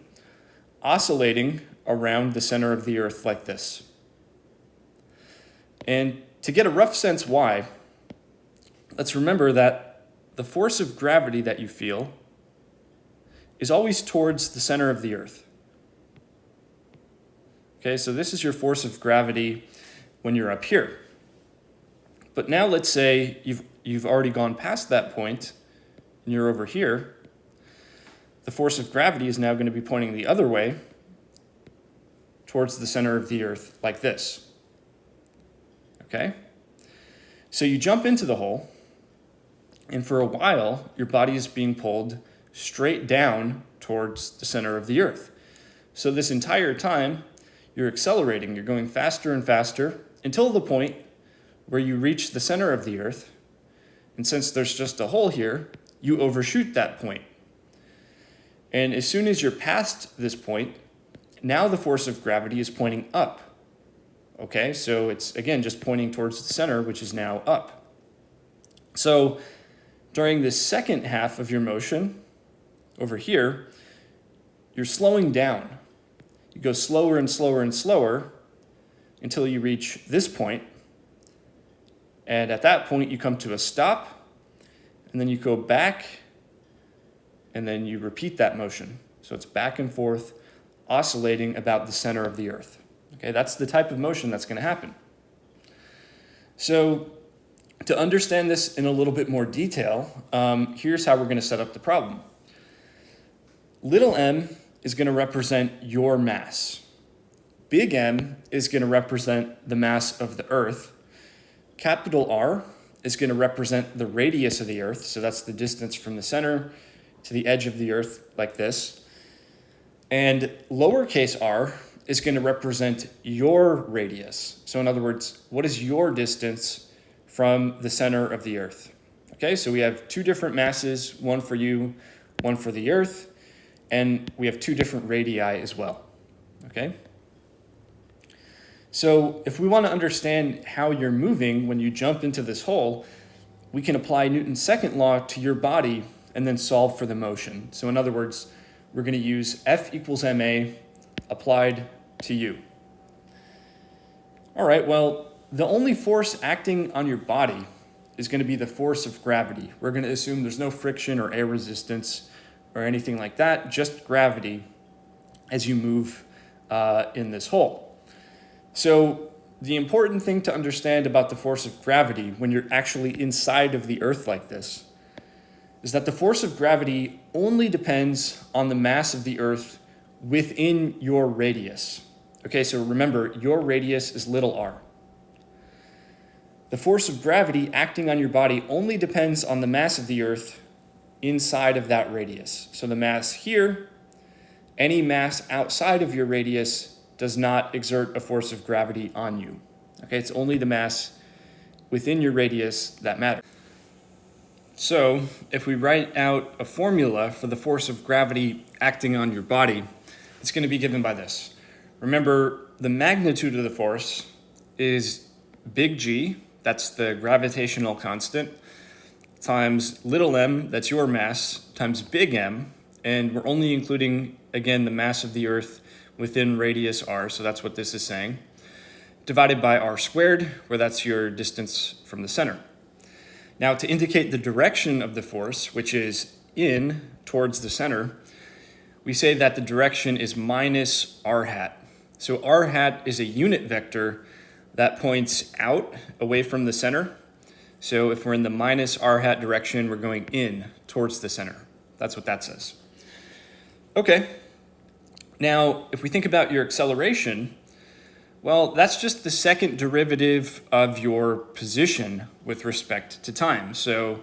oscillating around the center of the earth like this. And to get a rough sense why, let's remember that the force of gravity that you feel is always towards the center of the earth. Okay, so this is your force of gravity when you're up here. But now let's say you've already gone past that point and you're over here. The force of gravity is now going to be pointing the other way towards the center of the earth like this. Okay? So you jump into the hole, and for a while, your body is being pulled straight down towards the center of the earth. So this entire time, you're accelerating, you're going faster and faster until the point where you reach the center of the earth. And since there's just a hole here, you overshoot that point. And as soon as you're past this point, now the force of gravity is pointing up. Okay, so it's again just pointing towards the center, which is now up. So during the second half of your motion, over here, you're slowing down. You go slower and slower and slower until you reach this point. And at that point, you come to a stop, and then you go back, and then you repeat that motion. So it's back and forth, oscillating about the center of the earth. Okay, that's the type of motion that's going to happen. So to understand this in a little bit more detail, here's how we're going to set up the problem. Little m is going to represent your mass. Big M is going to represent the mass of the Earth. Capital R is going to represent the radius of the Earth, so that's the distance from the center to the edge of the Earth, like this. And lowercase r is going to represent your radius. So in other words, what is your distance from the center of the Earth? Okay, so we have two different masses, one for you, one for the Earth. and we have 2 different radii as well, okay? So if we want to understand how you're moving when you jump into this hole, we can apply Newton's second law to your body and then solve for the motion. So in other words, we're going to use F equals ma applied to you. All right, well, the only force acting on your body is going to be the force of gravity. We're going to assume there's no friction or air resistance or anything like that, just gravity as you move in this hole. So the important thing to understand about the force of gravity when you're actually inside of the Earth like this is that the force of gravity only depends on the mass of the Earth within your radius. Okay, so remember, your radius is little r. The force of gravity acting on your body only depends on the mass of the Earth inside of that radius. So the mass here, any mass outside of your radius does not exert a force of gravity on you. Okay, it's only the mass within your radius that matters. So if we write out a formula for the force of gravity acting on your body, it's going to be given by this. Remember, the magnitude of the force is big G, that's the gravitational constant, times little m, that's your mass, times big M, and we're only including, again, the mass of the Earth within radius r, so that's what this is saying, divided by r squared, where that's your distance from the center. Now, to indicate the direction of the force, which is in towards the center, we say that the direction is minus r hat. So r hat is a unit vector that points out away from the center. So if we're in the minus r hat direction, we're going in towards the center. That's what that says. Okay. Now, if we think about your acceleration, well, that's just the second derivative of your position with respect to time. So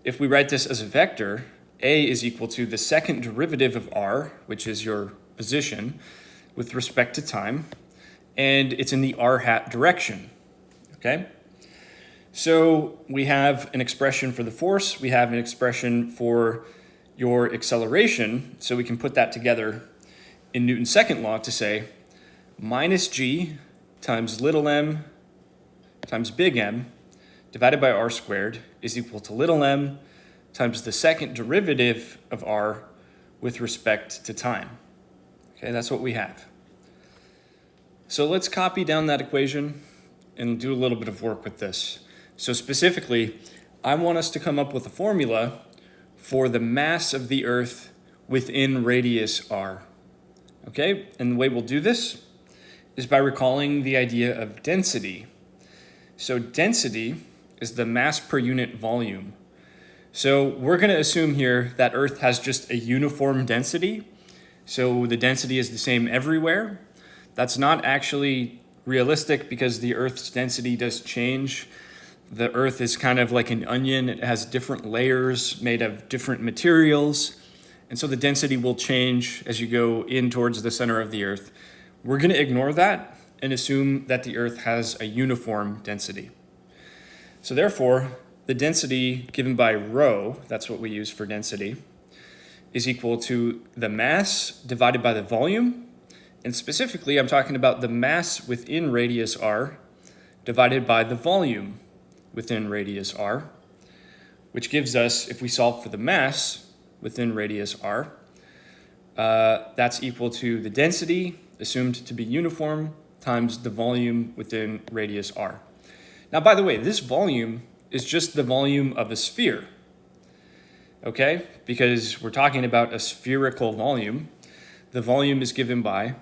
if we write this as a vector, a is equal to the second derivative of r, which is your position, with respect to time, and it's in the r hat direction, okay? So we have an expression for the force, we have an expression for your acceleration, so we can put that together in Newton's second law to say minus g times little m times big M divided by r squared is equal to little m times the second derivative of r with respect to time. Okay, that's what we have. So let's copy down that equation and do a little bit of work with this. So specifically, I want us to come up with a formula for the mass of the Earth within radius r. Okay, and the way we'll do this is by recalling the idea of density. So density is the mass per unit volume. So we're going to assume here that Earth has just a uniform density. So the density is the same everywhere. That's not actually realistic because the Earth's density does change. The Earth is kind of like an onion. It has different layers made of different materials. And so the density will change as you go in towards the center of the Earth. We're going to ignore that and assume that the Earth has a uniform density. So therefore, the density given by rho, that's what we use for density, is equal to the mass divided by the volume. And specifically, I'm talking about the mass within radius r divided by the volume within radius r, which gives us, if we solve for the mass within radius r, that's equal to the density assumed to be uniform times the volume within radius r. Now, by the way, this volume is just the volume of a sphere, okay? Because we're talking about a spherical volume. The volume is given by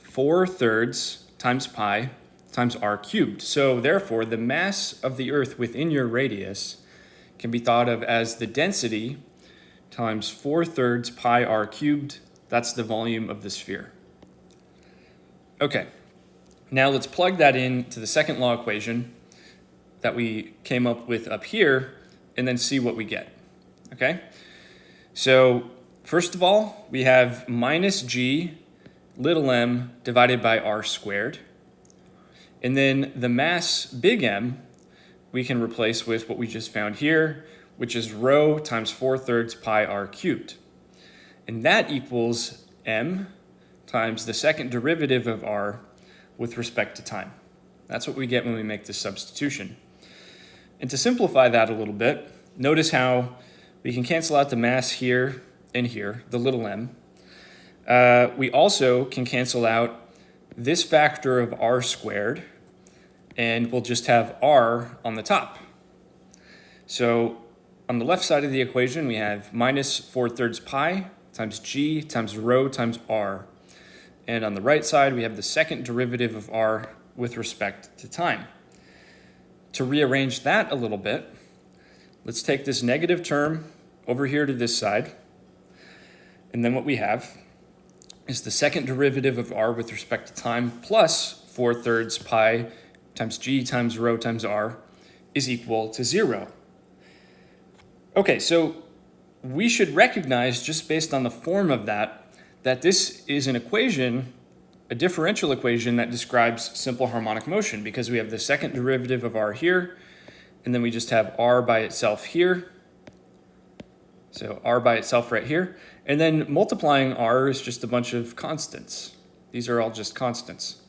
4/3 times pi times r cubed. So therefore, the mass of the Earth within your radius can be thought of as the density times 4/3 pi r cubed. That's the volume of the sphere. Okay, now let's plug that into the second law equation that we came up with up here and then see what we get, okay? So first of all, we have minus g little m divided by r squared. And then the mass big M we can replace with what we just found here, which is rho times 4/3 pi r cubed. And that equals m times the second derivative of r with respect to time. That's what we get when we make this substitution. And to simplify that a little bit, notice how we can cancel out the mass here and here, the little m. We also can cancel out this factor of r squared, and we'll just have r on the top. So on the left side of the equation, we have minus 4/3 pi times g times rho times r. And on the right side, we have the second derivative of r with respect to time. To rearrange that a little bit, let's take this negative term over here to this side. And then what we have is the second derivative of r with respect to time plus 4/3 pi times g times rho times r is equal to 0. Okay, so we should recognize, just based on the form of that this is an equation, a differential equation that describes simple harmonic motion, because we have the second derivative of r here, and then we just have r by itself here. So r by itself right here. And then multiplying r is just a bunch of constants. These are all just constants.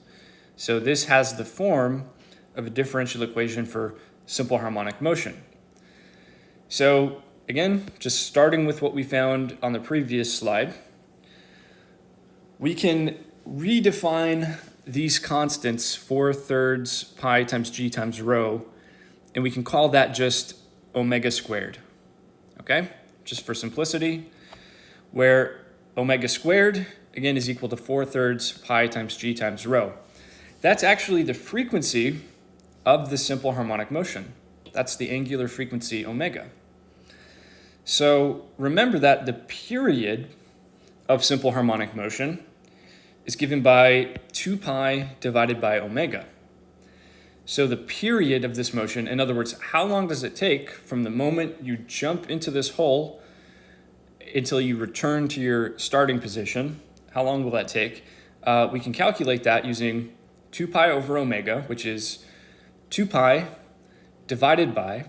So this has the form of a differential equation for simple harmonic motion. So again, just starting with what we found on the previous slide, we can redefine these constants, 4/3 pi times g times rho, and we can call that just omega squared, okay? Just for simplicity, where omega squared, again, is equal to 4/3 pi times g times rho. That's actually the frequency of the simple harmonic motion. That's the angular frequency omega. So remember that the period of simple harmonic motion is given by 2 pi divided by omega. So the period of this motion, in other words, how long does it take from the moment you jump into this hole until you return to your starting position? How long will that take? We can calculate that using 2 pi over omega, which is 2 pi divided by,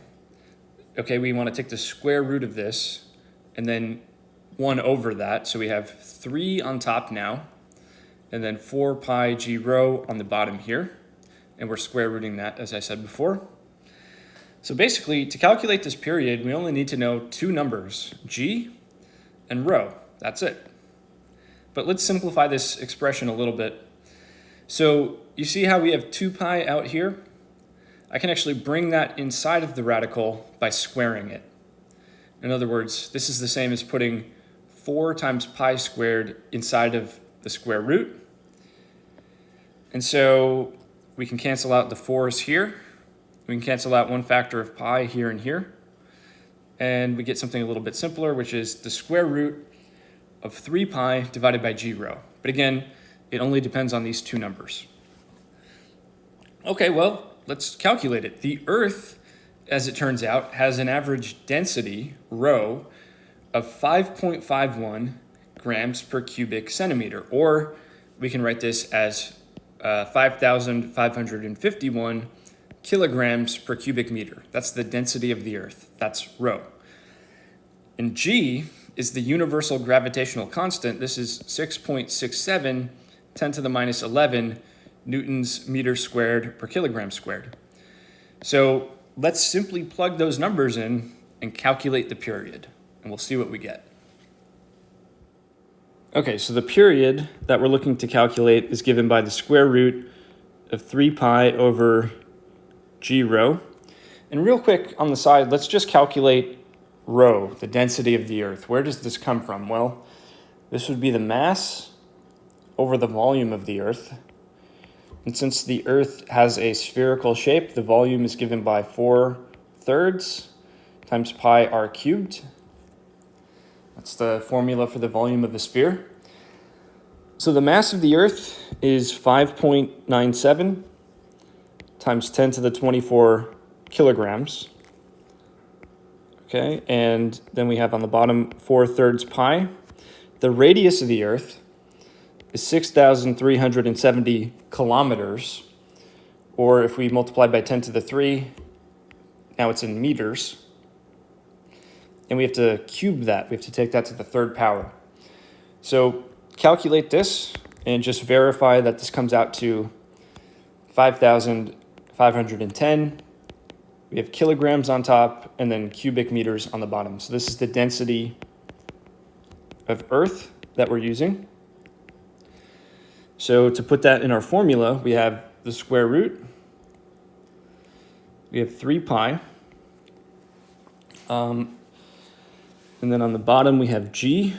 okay, we want to take the square root of this and then 1 over that. So we have 3 on top now, and then 4 pi g rho on the bottom here. And we're square rooting that, as I said before. So basically, to calculate this period, we only need to know 2 numbers, g and rho. That's it. But let's simplify this expression a little bit. So you see how we have 2 pi out here? I can actually bring that inside of the radical by squaring it. In other words, this is the same as putting 4 times pi squared inside of the square root. And so we can cancel out the 4's here. We can cancel out 1 factor of pi here and here. And we get something a little bit simpler, which is the square root of 3 pi divided by g rho. But again, it only depends on these 2 numbers. Okay, well, let's calculate it. The Earth, as it turns out, has an average density, rho, of 5.51 grams per cubic centimeter, or we can write this as 5,551 kilograms per cubic meter. That's the density of the Earth. That's rho. And g is the universal gravitational constant. This is 6.67 10 to the minus 11 newtons meters squared per kilogram squared. So let's simply plug those numbers in and calculate the period, and we'll see what we get. Okay, so the period that we're looking to calculate is given by the square root of 3 pi over g rho. And real quick on the side, let's just calculate rho, the density of the Earth. Where does this come from? Well, this would be the mass over the volume of the Earth. And since the Earth has a spherical shape, the volume is given by 4/3 times pi r cubed. That's the formula for the volume of a sphere. So the mass of the Earth is 5.97 times 10 to the 24 kilograms. Okay, and then we have on the bottom 4/3 pi. The radius of the Earth is 6,370 kilometers, or if we multiply by 10 to the 3, now it's in meters. And we have to cube that. We have to take that to the 3rd power. So calculate this and just verify that this comes out to 5,510. We have kilograms on top and then cubic meters on the bottom. So this is the density of Earth that we're using. So to put that in our formula, we have the square root. We have 3 pi. And then on the bottom, we have g,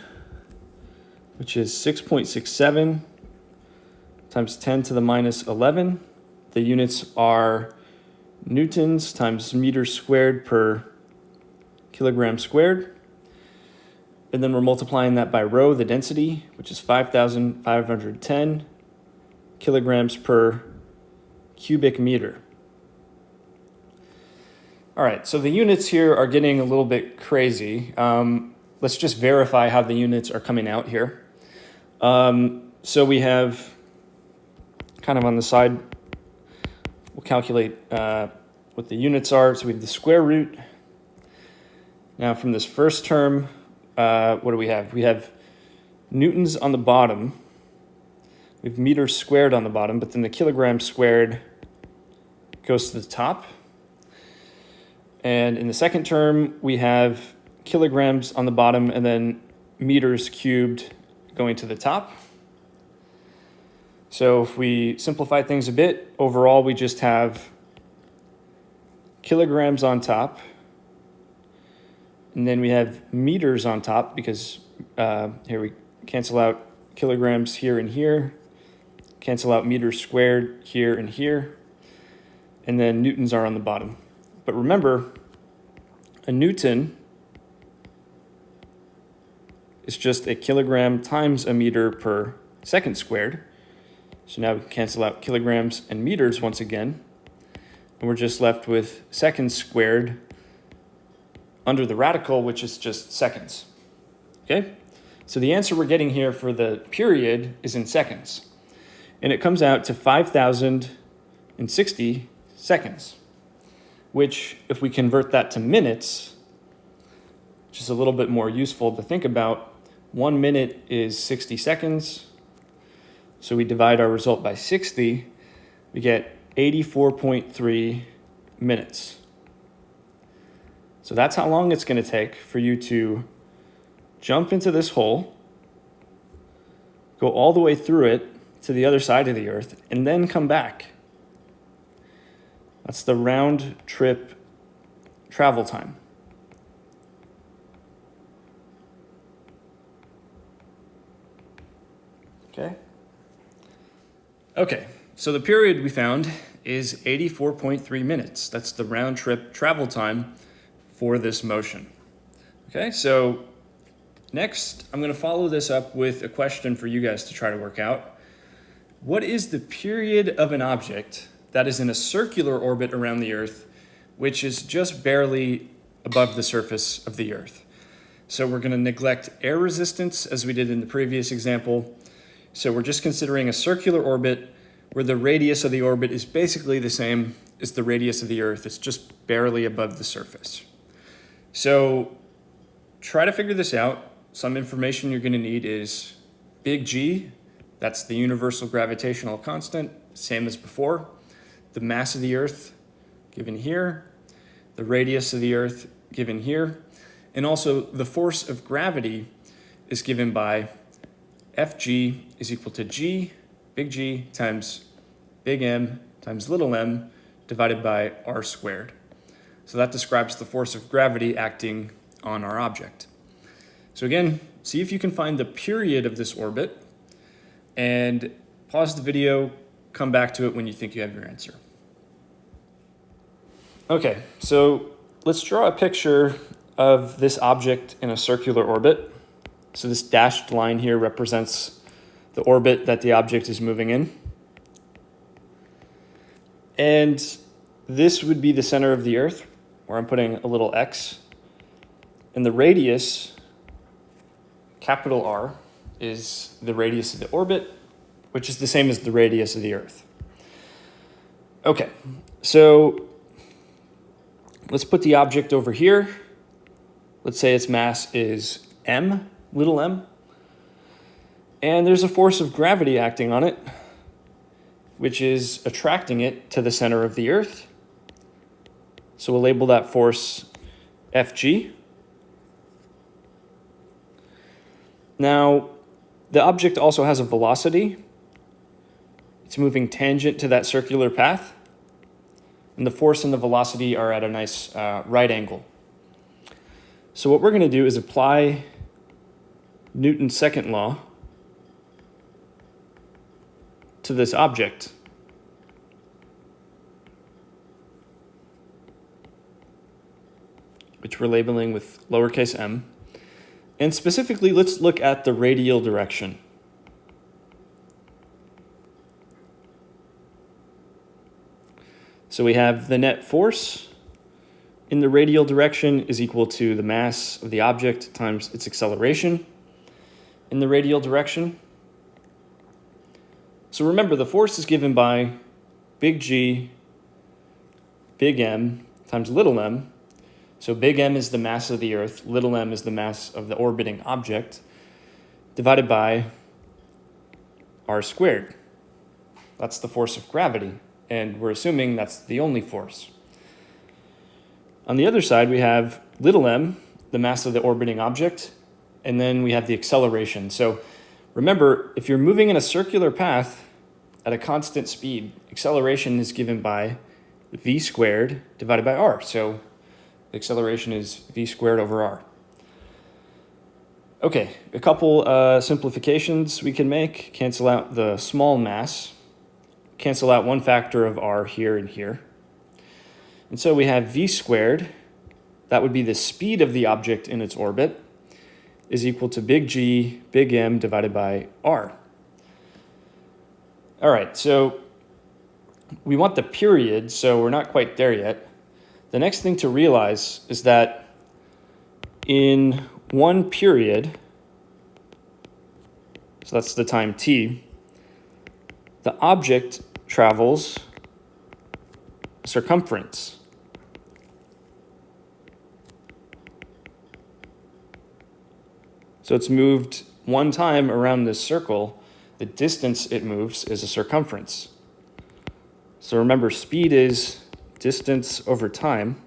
which is 6.67 times 10 to the minus 11. The units are newtons times meters squared per kilogram squared. And then we're multiplying that by rho, the density, which is 5,510 kilograms per cubic meter. All right, so the units here are getting a little bit crazy. Let's just verify how the units are coming out here. So we have, kind of on the side, we'll calculate what the units are. So we have the square root. Now from this first term, what do we have? We have newtons on the bottom. We have meters squared on the bottom, but then the kilogram squared goes to the top. And in the second term, we have kilograms on the bottom and then meters cubed going to the top. So if we simplify things a bit, overall we just have kilograms on top, and then we have meters on top because here we cancel out kilograms here and here, cancel out meters squared here and here, and then newtons are on the bottom. But remember, a newton is just a kilogram times a meter per second squared. So now we can cancel out kilograms and meters once again, and we're just left with seconds squared under the radical, which is just seconds. Okay? So the answer we're getting here for the period is in seconds, and it comes out to 5,060 seconds, which if we convert that to minutes, which is a little bit more useful to think about, 1 minute is 60 seconds. So we divide our result by 60, we get 84.3 minutes. So that's how long it's going to take for you to jump into this hole, go all the way through it to the other side of the Earth, and then come back. That's the round trip travel time. Okay, so the period we found is 84.3 minutes. That's the round trip travel time for this motion. Okay, so next I'm going to follow this up with a question for you guys to try to work out. What is the period of an object that is in a circular orbit around the Earth, which is just barely above the surface of the Earth? So we're going to neglect air resistance as we did in the previous example. So we're just considering a circular orbit where the radius of the orbit is basically the same as the radius of the Earth. It's just barely above the surface. So try to figure this out. Some information you're going to need is big G, that's the universal gravitational constant, same as before. The mass of the Earth given here, the radius of the Earth given here, and also the force of gravity is given by Fg is equal to G, big G, times big M times little m divided by r squared. So that describes the force of gravity acting on our object. So again, see if you can find the period of this orbit and pause the video, come back to it when you think you have your answer. Okay, so let's draw a picture of this object in a circular orbit. So this dashed line here represents the orbit that the object is moving in. And this would be the center of the Earth, where I'm putting a little x. And the radius, capital R, is the radius of the orbit, which is the same as the radius of the Earth. Okay, so let's put the object over here. Let's say its mass is m, little m. And there's a force of gravity acting on it, which is attracting it to the center of the Earth. So we'll label that force Fg. Now, the object also has a velocity. It's moving tangent to that circular path. And the force and the velocity are at a nice right angle. So what we're going to do is apply Newton's second law to this object. Which we're labeling with lowercase m. And specifically, let's look at the radial direction. So we have the net force in the radial direction is equal to the mass of the object times its acceleration in the radial direction. So remember, the force is given by big G, big M times little m. So big M is the mass of the Earth, little m is the mass of the orbiting object, divided by r squared. That's the force of gravity, and we're assuming that's the only force. On the other side, we have little m, the mass of the orbiting object, and then we have the acceleration. So remember, if you're moving in a circular path at a constant speed, acceleration is given by v squared divided by r. So the acceleration is v squared over r. Okay, a couple simplifications we can make. Cancel out the small mass. Cancel out one factor of r here and here. And so we have v squared, that would be the speed of the object in its orbit, is equal to big G, big M divided by r. All right, so we want the period, so we're not quite there yet. The next thing to realize is that in one period, so that's the time t, the object travels circumference. So it's moved one time around this circle. The distance it moves is a circumference. So remember, speed is distance over time.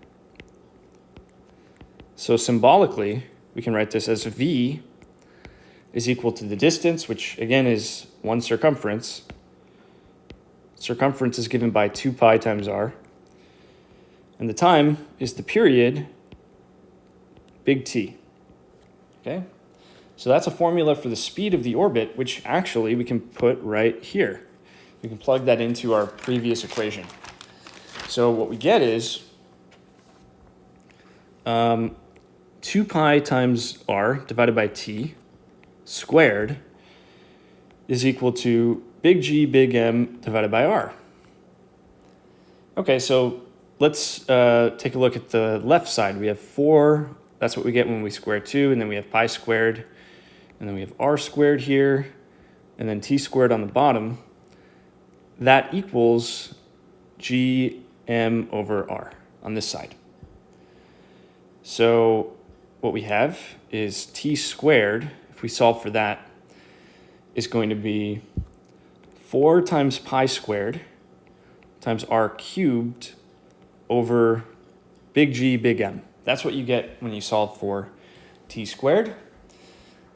So symbolically, we can write this as v is equal to the distance, which again is one circumference. Circumference is given by 2 pi times r. And the time is the period, big T. Okay? So that's a formula for the speed of the orbit, which actually we can put right here. We can plug that into our previous equation. So what we get is 2 pi times r divided by t squared is equal to big G, big M divided by r. Okay, so let's take a look at the left side. We have 4, that's what we get when we square 2, and then we have pi squared, and then we have r squared here, and then t squared on the bottom. That equals gm over r on this side. So what we have is t squared, if we solve for that, is going to be 4 times pi squared times r cubed over big G, big M. That's what you get when you solve for t squared.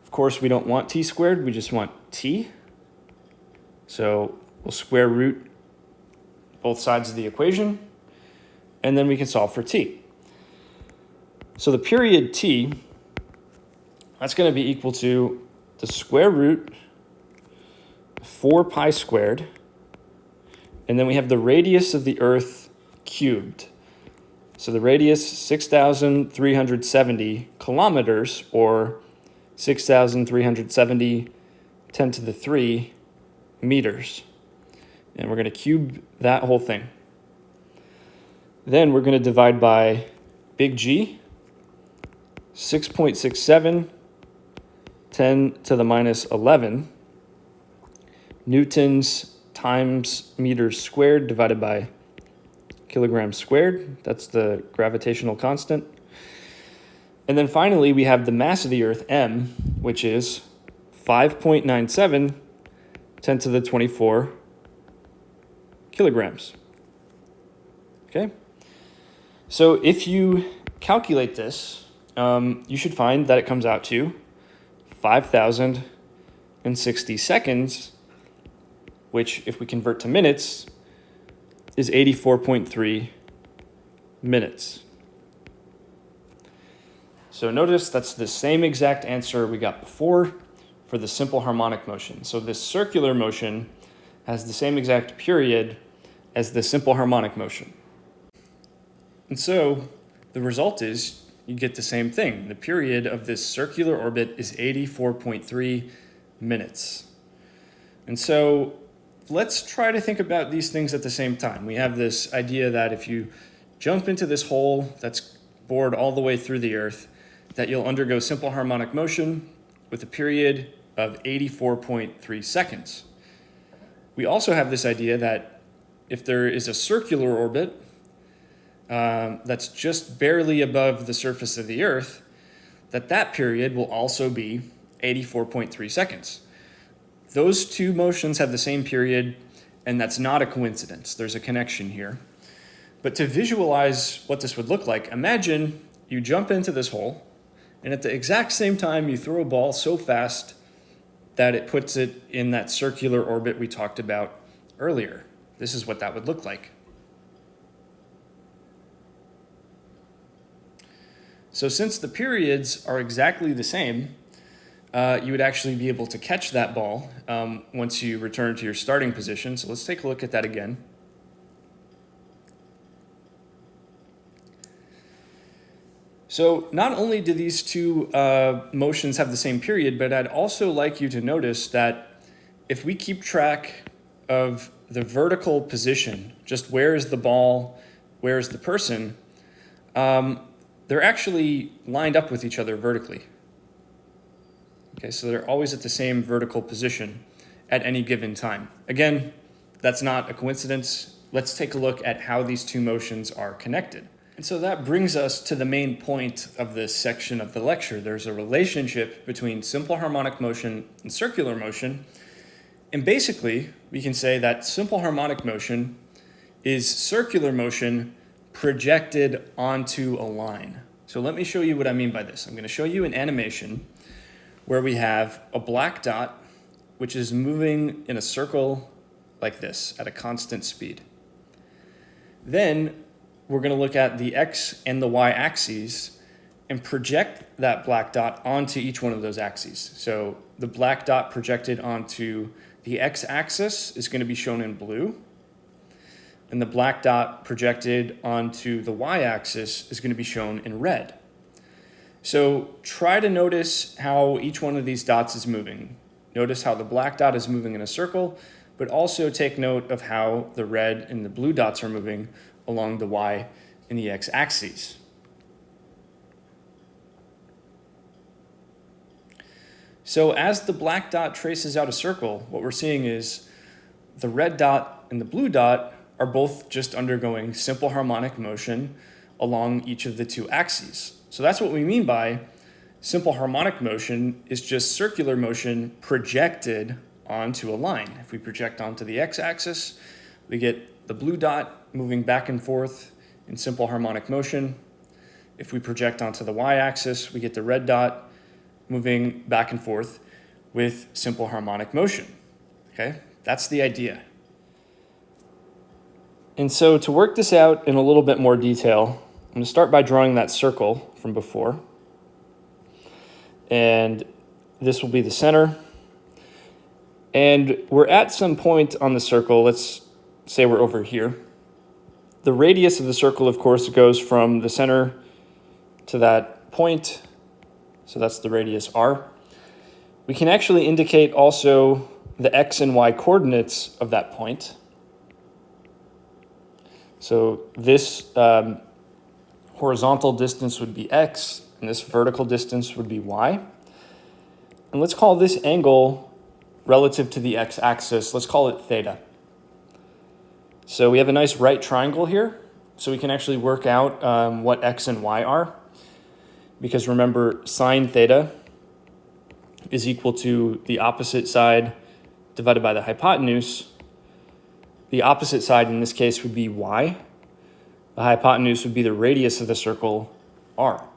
Of course, we don't want t squared, we just want t. So we'll square root both sides of the equation, and then we can solve for t. So the period t, that's going to be equal to the square root 4 pi squared, and then we have the radius of the Earth cubed. So the radius, 6,370 kilometers, or 6,370 10 to the 3 meters. And we're going to cube that whole thing. Then we're going to divide by big G, 6.67, 10 to the minus 11, newtons times meters squared divided by kilograms squared. That's the gravitational constant. And then finally, we have the mass of the Earth, m, which is 5.97 10 to the 24 kilograms. Okay? So if you calculate this, you should find that it comes out to 5,060 seconds, which, if we convert to minutes, is 84.3 minutes. So notice that's the same exact answer we got before for the simple harmonic motion. So this circular motion has the same exact period as the simple harmonic motion. And so the result is you get the same thing. The period of this circular orbit is 84.3 minutes. And so let's try to think about these things at the same time. We have this idea that if you jump into this hole that's bored all the way through the Earth, that you'll undergo simple harmonic motion with a period of 84.3 seconds. We also have this idea that if there is a circular orbit that's just barely above the surface of the Earth, that period will also be 84.3 seconds. Those two motions have the same period, and that's not a coincidence. There's a connection here. But to visualize what this would look like, imagine you jump into this hole, and at the exact same time you throw a ball so fast that it puts it in that circular orbit we talked about earlier. This is what that would look like. So since the periods are exactly the same, you would actually be able to catch that ball once you return to your starting position. So let's take a look at that again. So not only do these two motions have the same period, but I'd also like you to notice that if we keep track of the vertical position, just where is the ball, where is the person, they're actually lined up with each other vertically. Okay, so they're always at the same vertical position at any given time. Again, that's not a coincidence. Let's take a look at how these two motions are connected. And so that brings us to the main point of this section of the lecture. There's a relationship between simple harmonic motion and circular motion. And basically, we can say that simple harmonic motion is circular motion projected onto a line. So let me show you what I mean by this. I'm going to show you an animation where we have a black dot which is moving in a circle like this at a constant speed. Then we're going to look at the x and the y axes and project that black dot onto each one of those axes. So the black dot projected onto the x-axis is going to be shown in blue, and the black dot projected onto the y-axis is going to be shown in red. So try to notice how each one of these dots is moving. Notice how the black dot is moving in a circle, but also take note of how the red and the blue dots are moving along the y and the x-axes. So as the black dot traces out a circle, what we're seeing is the red dot and the blue dot are both just undergoing simple harmonic motion along each of the two axes. So that's what we mean by simple harmonic motion is just circular motion projected onto a line. If we project onto the x-axis, we get the blue dot moving back and forth in simple harmonic motion. If we project onto the y-axis, we get the red dot moving back and forth with simple harmonic motion. Okay, that's the idea. And so to work this out in a little bit more detail, I'm going to start by drawing that circle from before. And this will be the center. And we're at some point on the circle. Let's say we're over here. The radius of the circle, of course, goes from the center to that point. So that's the radius r. We can actually indicate also the x and y coordinates of that point. So this horizontal distance would be x, and this vertical distance would be y. And let's call this angle relative to the x-axis, let's call it theta. So we have a nice right triangle here, so we can actually work out what x and y are. Because remember, sine theta is equal to the opposite side divided by the hypotenuse. The opposite side in this case would be y. The hypotenuse would be the radius of the circle, r.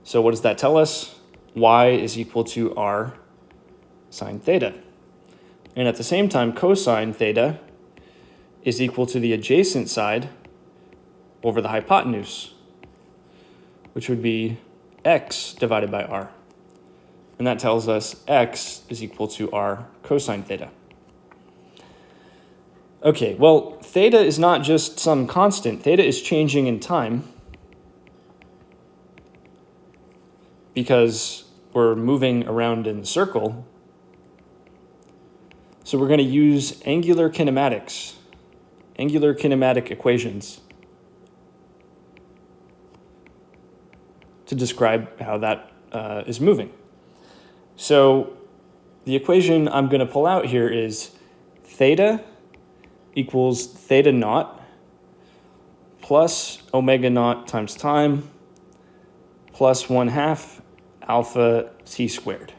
So what does that tell us? Y is equal to r sine theta. And at the same time, cosine theta is equal to the adjacent side over the hypotenuse, which would be x divided by r. And that tells us x is equal to r cosine theta. Okay, well, theta is not just some constant. Theta is changing in time because we're moving around in the circle. So we're going to use angular kinematics, angular kinematic equations to describe how that is moving. So the equation I'm going to pull out here is theta equals theta naught plus omega naught times time plus 1/2 alpha t squared.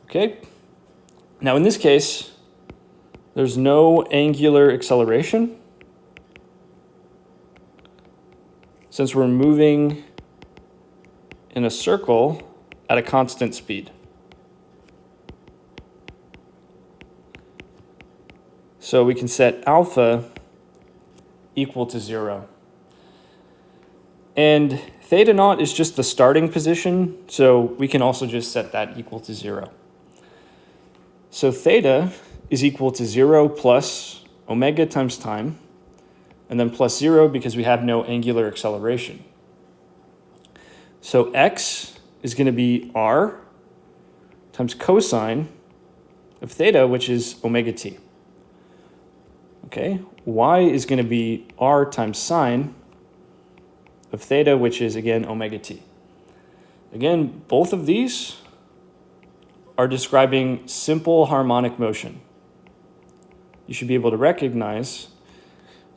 Okay? Now in this case, there's no angular acceleration since we're moving in a circle at a constant speed. So we can set alpha equal to 0. And theta naught is just the starting position, so we can also just set that equal to 0. So theta is equal to 0 plus omega times time, and then plus 0 because we have no angular acceleration. So x is going to be r times cosine of theta, which is omega t. Okay, y is going to be r times sine of theta, which is, again, omega t. Again, both of these are describing simple harmonic motion. You should be able to recognize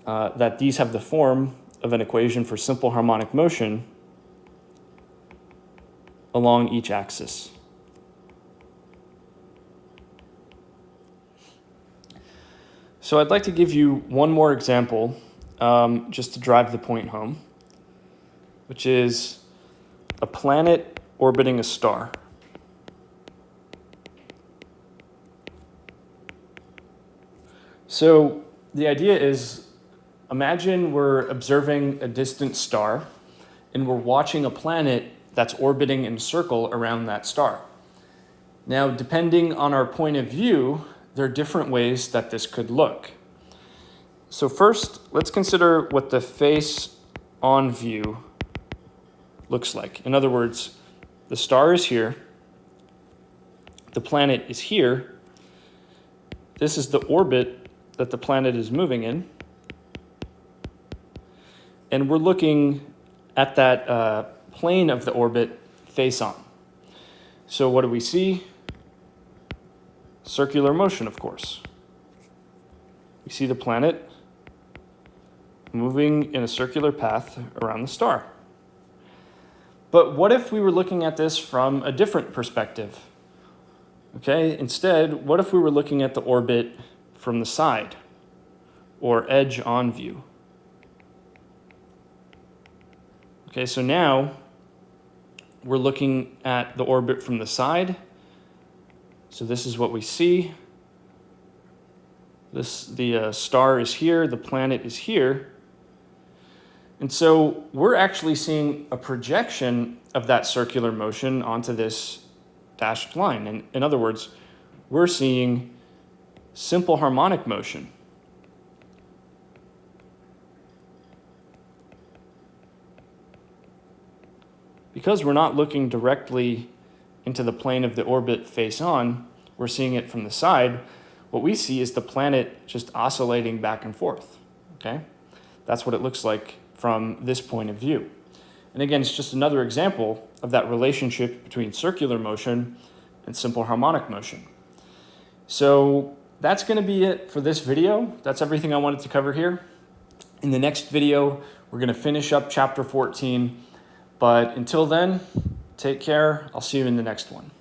that these have the form of an equation for simple harmonic motion along each axis. So I'd like to give you one more example just to drive the point home, which is a planet orbiting a star. So the idea is, imagine we're observing a distant star and we're watching a planet that's orbiting in a circle around that star. Now, depending on our point of view, there are different ways that this could look. So first, let's consider what the face-on view looks like. In other words, the star is here, the planet is here, this is the orbit that the planet is moving in, and we're looking at that plane of the orbit face-on. So what do we see? Circular motion, of course. We see the planet moving in a circular path around the star. But what if we were looking at this from a different perspective? Okay, instead, what if we were looking at the orbit from the side, or edge-on view? Okay, so now we're looking at the orbit from the side. So this is what we see. The star is here, the planet is here. And so we're actually seeing a projection of that circular motion onto this dashed line. And in other words, we're seeing simple harmonic motion. Because we're not looking directly into the plane of the orbit face on, we're seeing it from the side. What we see is the planet just oscillating back and forth, okay? That's what it looks like from this point of view. And again, it's just another example of that relationship between circular motion and simple harmonic motion. So that's going to be it for this video. That's everything I wanted to cover here. In the next video, we're going to finish up chapter 14. But until then, Take care. I'll see you in the next one.